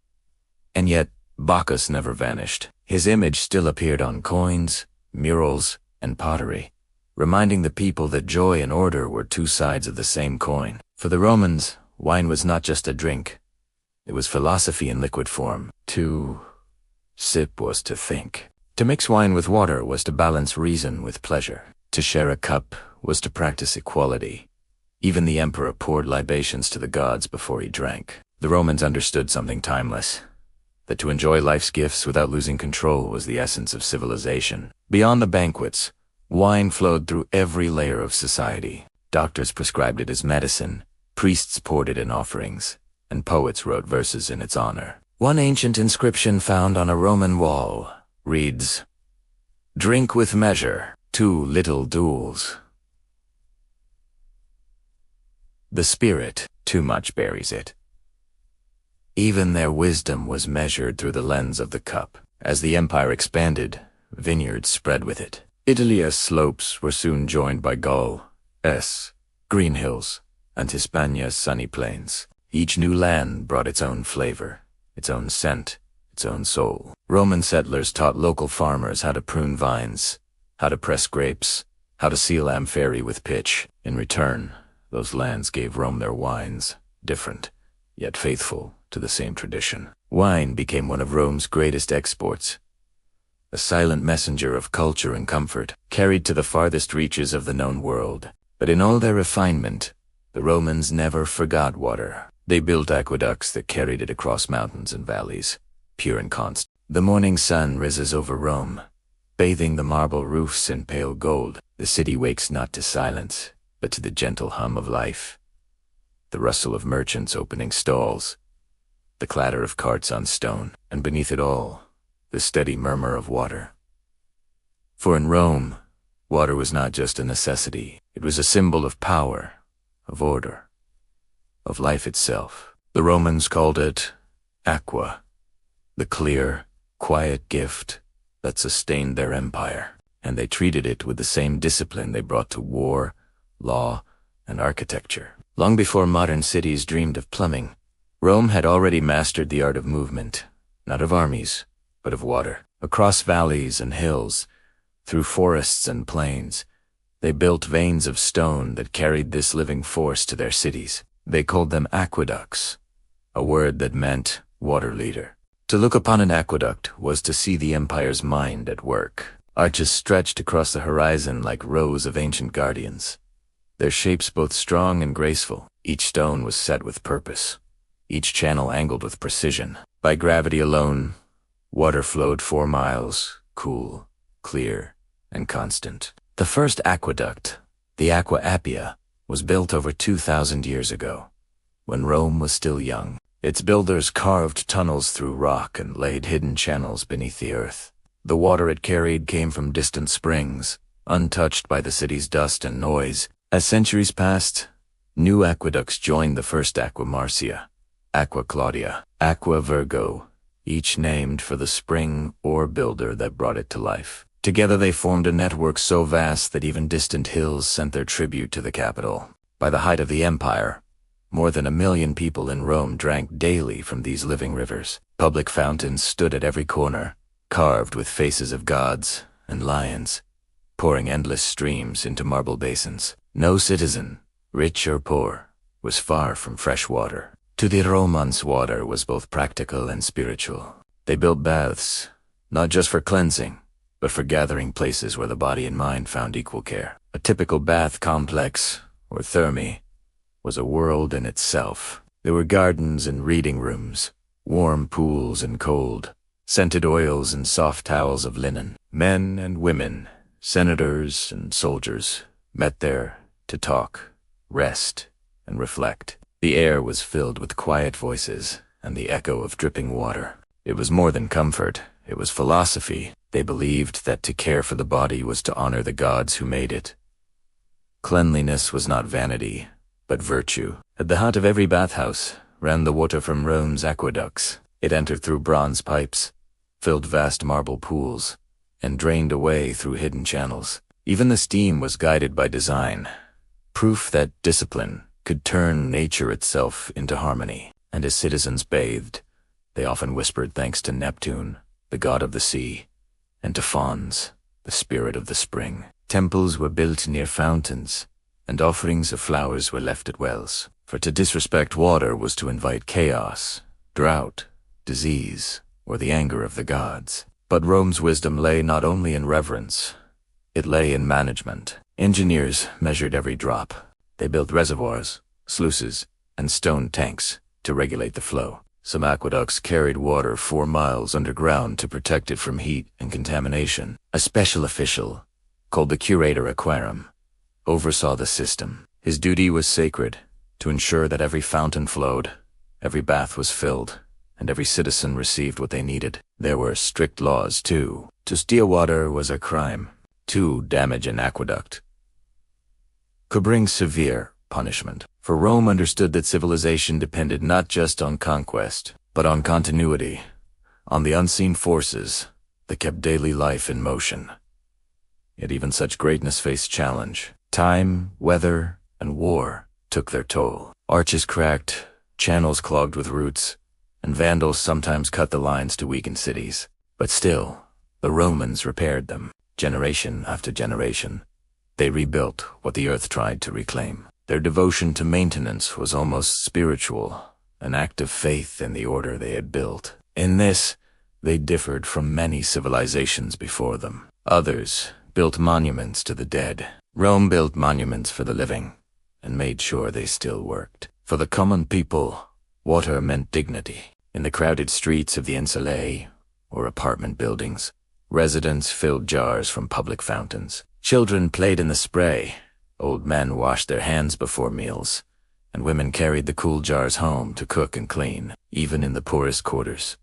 And yet, Bacchus never vanished. His image still appeared on coins, murals, and pottery, reminding the people that joy and order were two sides of the same coin. For the Romans, wine was not just a drink. It was philosophy in liquid form. To sip was to think. To mix wine with water was to balance reason with pleasure. To share a cup was to practice equality. Even the emperor poured libations to the gods before he drank. The Romans understood something timeless, that to enjoy life's gifts without losing control was the essence of civilization. Beyond the banquets, wine flowed through every layer of society. Doctors prescribed it as medicine, priests poured it in offerings, and poets wrote verses in its honor. One ancient inscription found on a Roman wall reads, "Drink with measure, two little duels. The spirit, too much buries it." Even their wisdom was measured through the lens of the cup. As the empire expanded, vineyards spread with it. Italy's slopes were soon joined by Gaul's green hills, and Hispania's sunny plains. Each new land brought its own flavor, its own scent, its own soul. Roman settlers taught local farmers how to prune vines, how to press grapes, how to seal amphorae with pitch. In return, those lands gave Rome their wines, different, yet faithful to the same tradition. Wine became one of Rome's greatest exports, a silent messenger of culture and comfort, carried to the farthest reaches of the known world. But in all their refinement, the Romans never forgot water. They built aqueducts that carried it across mountains and valleys, pure and constant. The morning sun rises over Rome, bathing the marble roofs in pale gold. The city wakes not to silence, but to the gentle hum of life. The rustle of merchants opening stalls, the clatter of carts on stone, and beneath it all, the steady murmur of water. For in Rome, water was not just a necessity. It was a symbol of power, of order, of life itself. The Romans called it aqua, the clear, quiet gift that sustained their empire, and they treated it with the same discipline they brought to war, law, and architecture. Long before modern cities dreamed of plumbing, Rome had already mastered the art of movement, not of armies, but of water. Across valleys and hills, through forests and plains, They built veins of stone that carried this living force to their cities. They called them aqueducts, a word that meant water leader. To look upon an aqueduct was to see the empire's mind at work. Arches stretched across the horizon like rows of ancient guardians, their shapes both strong and graceful. Each stone was set with purpose, each channel angled with precision. By gravity alone, water flowed 4 miles, cool, clear, and constant. The first aqueduct, the Aqua Appia, was built over 2,000 years ago, when Rome was still young. Its builders carved tunnels through rock and laid hidden channels beneath the earth. The water it carried came from distant springs, untouched by the city's dust and noise. As centuries passed, new aqueducts joined the first Aqua Marcia, Aqua Claudia, Aqua Virgo, each named for the spring or builder that brought it to life. Together they formed a network so vast that even distant hills sent their tribute to the capital. By the height of the empire, more than 1 million people in Rome drank daily from these living rivers. Public fountains stood at every corner, carved with faces of gods and lions, pouring endless streams into marble basins. No citizen, rich or poor, was far from fresh water. To the Romans, water was both practical and spiritual. They built baths, not just for cleansing, but for gathering places where the body and mind found equal care. A typical bath complex, or thermae, was a world in itself. There were gardens and reading rooms, warm pools and cold, scented oils and soft towels of linen. Men and women, senators and soldiers, met there to talk, rest, and reflect. The air was filled with quiet voices and the echo of dripping water. It was more than comfort, it was philosophy. They believed that to care for the body was to honor the gods who made it. Cleanliness was not vanity, but virtue. At the heart of every bathhouse ran the water from Rome's aqueducts. It entered through bronze pipes, filled vast marble pools, and drained away through hidden channels. Even the steam was guided by design, proof that discipline could turn nature itself into harmony. And as citizens bathed, they often whispered thanks to Neptune, the god of the sea, and to Fauns, the spirit of the spring. Temples were built near fountains, and offerings of flowers were left at wells. For to disrespect water was to invite chaos, drought, disease, or the anger of the gods. But Rome's wisdom lay not only in reverence, it lay in management. Engineers measured every drop. They built reservoirs, sluices, and stone tanks to regulate the flow. Some aqueducts carried water 4 miles underground to protect it from heat and contamination. A special official, called the Curator Aquarum, oversaw the system. His duty was sacred, to ensure that every fountain flowed, every bath was filled, and every citizen received what they needed. There were strict laws, too. To steal water was a crime. To damage an aqueduct could bring severe punishment. For Rome understood that civilization depended not just on conquest, but on continuity, on the unseen forces that kept daily life in motion. Yet even such greatness faced challenge. Time, weather, and war took their toll. Arches cracked, channels clogged with roots, and vandals sometimes cut the lines to weaken cities. But still, the Romans repaired them. Generation after generation, they rebuilt what the earth tried to reclaim. Their devotion to maintenance was almost spiritual, an act of faith in the order they had built. In this, they differed from many civilizations before them. Others built monuments to the dead. Rome built monuments for the living, and made sure they still worked. For the common people, water meant dignity. In the crowded streets of the insulae, or apartment buildings, residents filled jars from public fountains. Children played in the spray. Old men washed their hands before meals, and women carried the cool jars home to cook and clean. Even in the poorest quarters,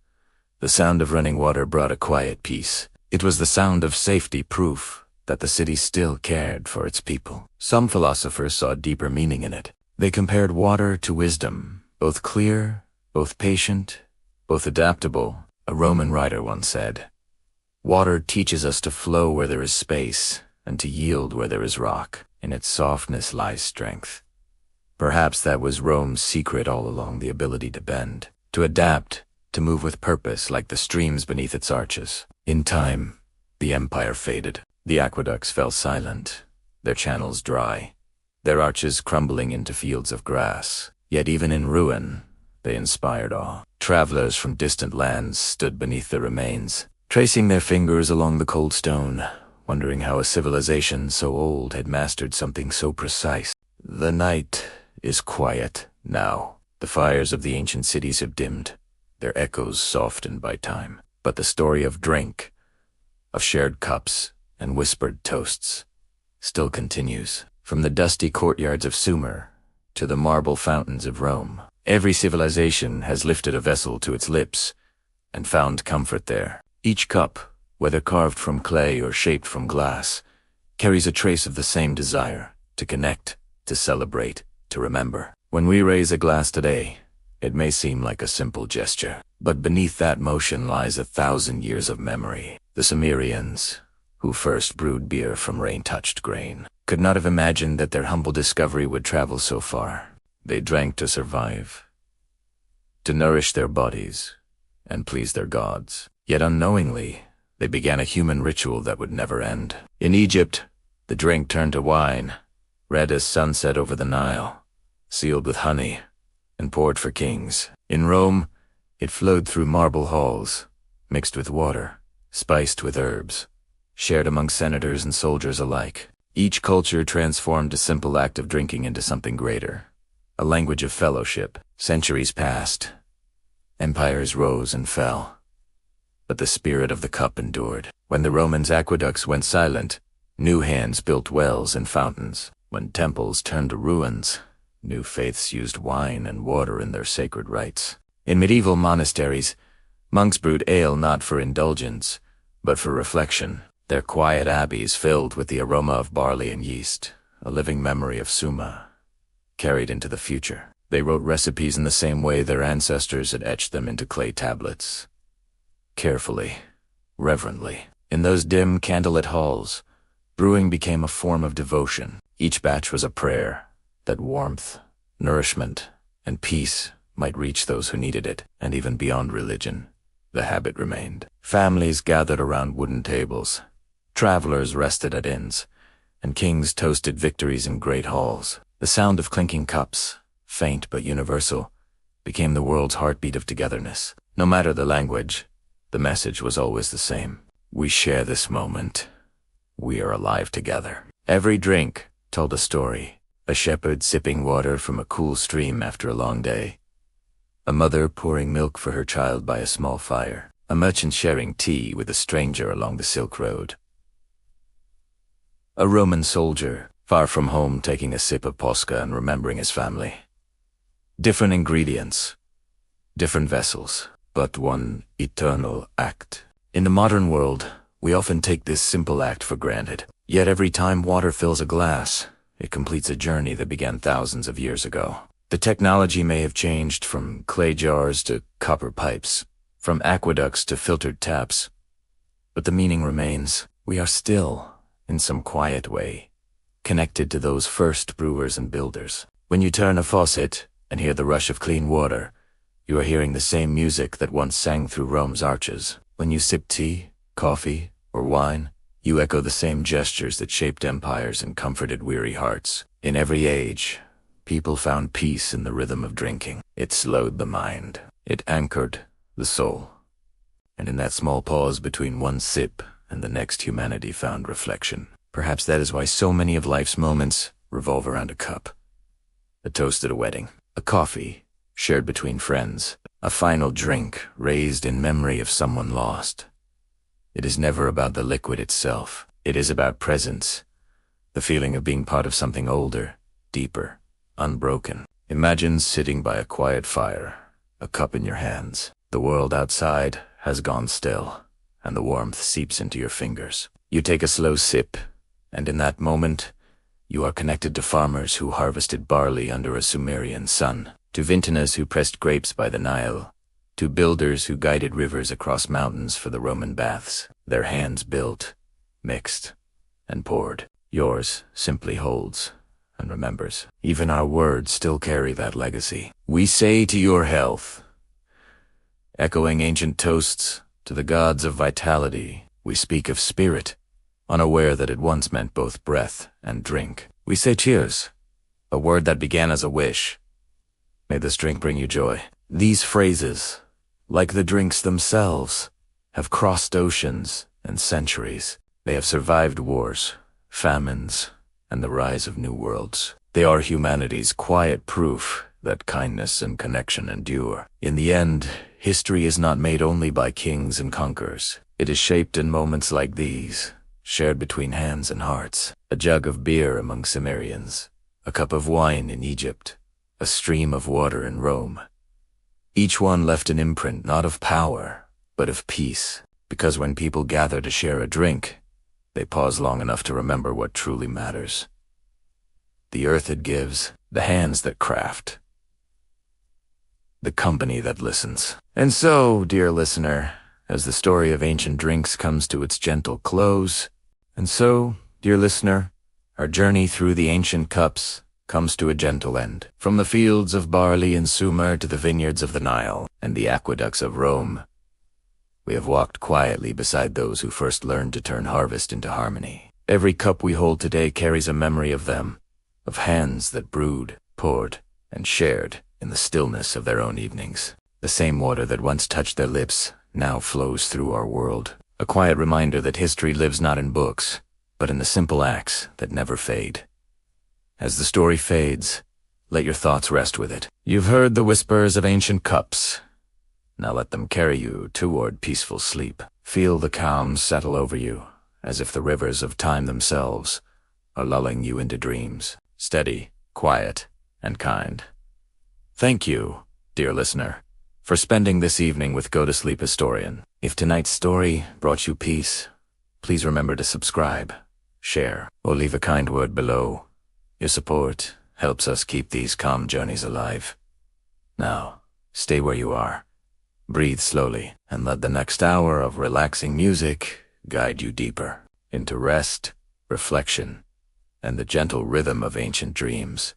the sound of running water brought a quiet peace. It was the sound of safety, proof that the city still cared for its people. Some philosophers saw deeper meaning in it. They compared water to wisdom, both clear, both patient, both adaptable. A Roman writer once said, "Water teaches us to flow where there is space, and to yield where there is rock. In its softness lies strength." Perhaps that was Rome's secret all along, the ability to bend, to adapt, to move with purpose like the streams beneath its arches. In time, the empire faded. The aqueducts fell silent, their channels dry, their arches crumbling into fields of grass. Yet even in ruin, they inspired awe. Travelers from distant lands stood beneath the remains, tracing their fingers along the cold stone, wondering how a civilization so old had mastered something so precise. The night is quiet now. The fires of the ancient cities have dimmed, their echoes softened by time. But the story of drink, of shared cups and whispered toasts, still continues. From the dusty courtyards of Sumer to the marble fountains of Rome, every civilization has lifted a vessel to its lips and found comfort there. Each cup, whether carved from clay or shaped from glass, carries a trace of the same desire to connect, to celebrate, to remember. When we raise a glass today, it may seem like a simple gesture, but beneath that motion lies 1,000 years of memory. The Sumerians, who first brewed beer from rain-touched grain, could not have imagined that their humble discovery would travel so far. They drank to survive, to nourish their bodies, and please their gods. Yet unknowingly, they began a human ritual that would never end. In Egypt, the drink turned to wine, red as sunset over the Nile, sealed with honey, and poured for kings. In Rome, it flowed through marble halls, mixed with water, spiced with herbs, shared among senators and soldiers alike. Each culture transformed a simple act of drinking into something greater, a language of fellowship. Centuries passed, empires rose and fell, but the spirit of the cup endured. When the Romans' aqueducts went silent, new hands built wells and fountains. When temples turned to ruins, new faiths used wine and water in their sacred rites. In medieval monasteries, monks brewed ale not for indulgence, but for reflection. Their quiet abbeys filled with the aroma of barley and yeast, a living memory of Suma, carried into the future. They wrote recipes in the same way their ancestors had etched them into clay tablets. Carefully, reverently. In those dim candlelit halls, brewing became a form of devotion. Each batch was a prayer, that warmth, nourishment, and peace might reach those who needed it. And even beyond religion, the habit remained. Families gathered around wooden tables, travelers rested at inns, and kings toasted victories in great halls. The sound of clinking cups, faint but universal, became the world's heartbeat of togetherness. No matter the language, the message was always the same. We share this moment. We are alive together. Every drink told a story. A shepherd sipping water from a cool stream after a long day. A mother pouring milk for her child by a small fire. A merchant sharing tea with a stranger along the Silk Road. A Roman soldier, far from home, taking a sip of Posca and remembering his family. Different ingredients, different vessels, but one eternal act. In the modern world, we often take this simple act for granted. Yet every time water fills a glass, it completes a journey that began thousands of years ago. The technology may have changed from clay jars to copper pipes, from aqueducts to filtered taps, but the meaning remains. We are still, in some quiet way, connected to those first brewers and builders. When you turn a faucet and hear the rush of clean water, you are hearing the same music that once sang through Rome's arches. When you sip tea, coffee, or wine, you echo the same gestures that shaped empires and comforted weary hearts. In every age, people found peace in the rhythm of drinking. It slowed the mind. It anchored the soul. And in that small pause between one sip and the next, humanity found reflection. Perhaps that is why so many of life's moments revolve around a cup. A toast at a wedding, a coffee shared between friends, a final drink raised in memory of someone lost. It is never about the liquid itself. It is about presence, the feeling of being part of something older, deeper, unbroken. Imagine sitting by a quiet fire, a cup in your hands. The world outside has gone still, and the warmth seeps into your fingers. You take a slow sip, and in that moment, you are connected to farmers who harvested barley under a Sumerian sun, to vintners who pressed grapes by the Nile, to builders who guided rivers across mountains for the Roman baths. Their hands built, mixed, and poured. Yours simply holds and remembers. Even our words still carry that legacy. We say to your health, echoing ancient toasts to the gods of vitality. We speak of spirit, unaware that it once meant both breath and drink. We say cheers, a word that began as a wish. May this drink bring you joy. These phrases, like the drinks themselves, have crossed oceans and centuries. They have survived wars, famines, and the rise of new worlds. They are humanity's quiet proof that kindness and connection endure. In the end, history is not made only by kings and conquerors. It is shaped in moments like these, shared between hands and hearts. A jug of beer among Sumerians, a cup of wine in Egypt, a stream of water in Rome. Each one left an imprint not of power, but of peace, because when people gather to share a drink, they pause long enough to remember what truly matters. The earth it gives, the hands that craft, the company that listens. And so, dear listener, as the story of ancient drinks comes to its gentle close, and so, dear listener, our journey through the ancient cups comes to a gentle end. From the fields of barley in Sumer to the vineyards of the Nile and the aqueducts of Rome, we have walked quietly beside those who first learned to turn harvest into harmony. Every cup we hold today carries a memory of them, of hands that brewed, poured, and shared in the stillness of their own evenings. The same water that once touched their lips now flows through our world, a quiet reminder that history lives not in books, but in the simple acts that never fade. As the story fades, let your thoughts rest with it. You've heard the whispers of ancient cups. Now let them carry you toward peaceful sleep. Feel the calm settle over you, as if the rivers of time themselves are lulling you into dreams, steady, quiet, and kind. Thank you, dear listener, for spending this evening with Go to Sleep Historian. If tonight's story brought you peace, please remember to subscribe, share, or leave a kind word below. Your support helps us keep these calm journeys alive. Now, stay where you are. Breathe slowly, and let the next hour of relaxing music guide you deeper into rest, reflection, and the gentle rhythm of ancient dreams.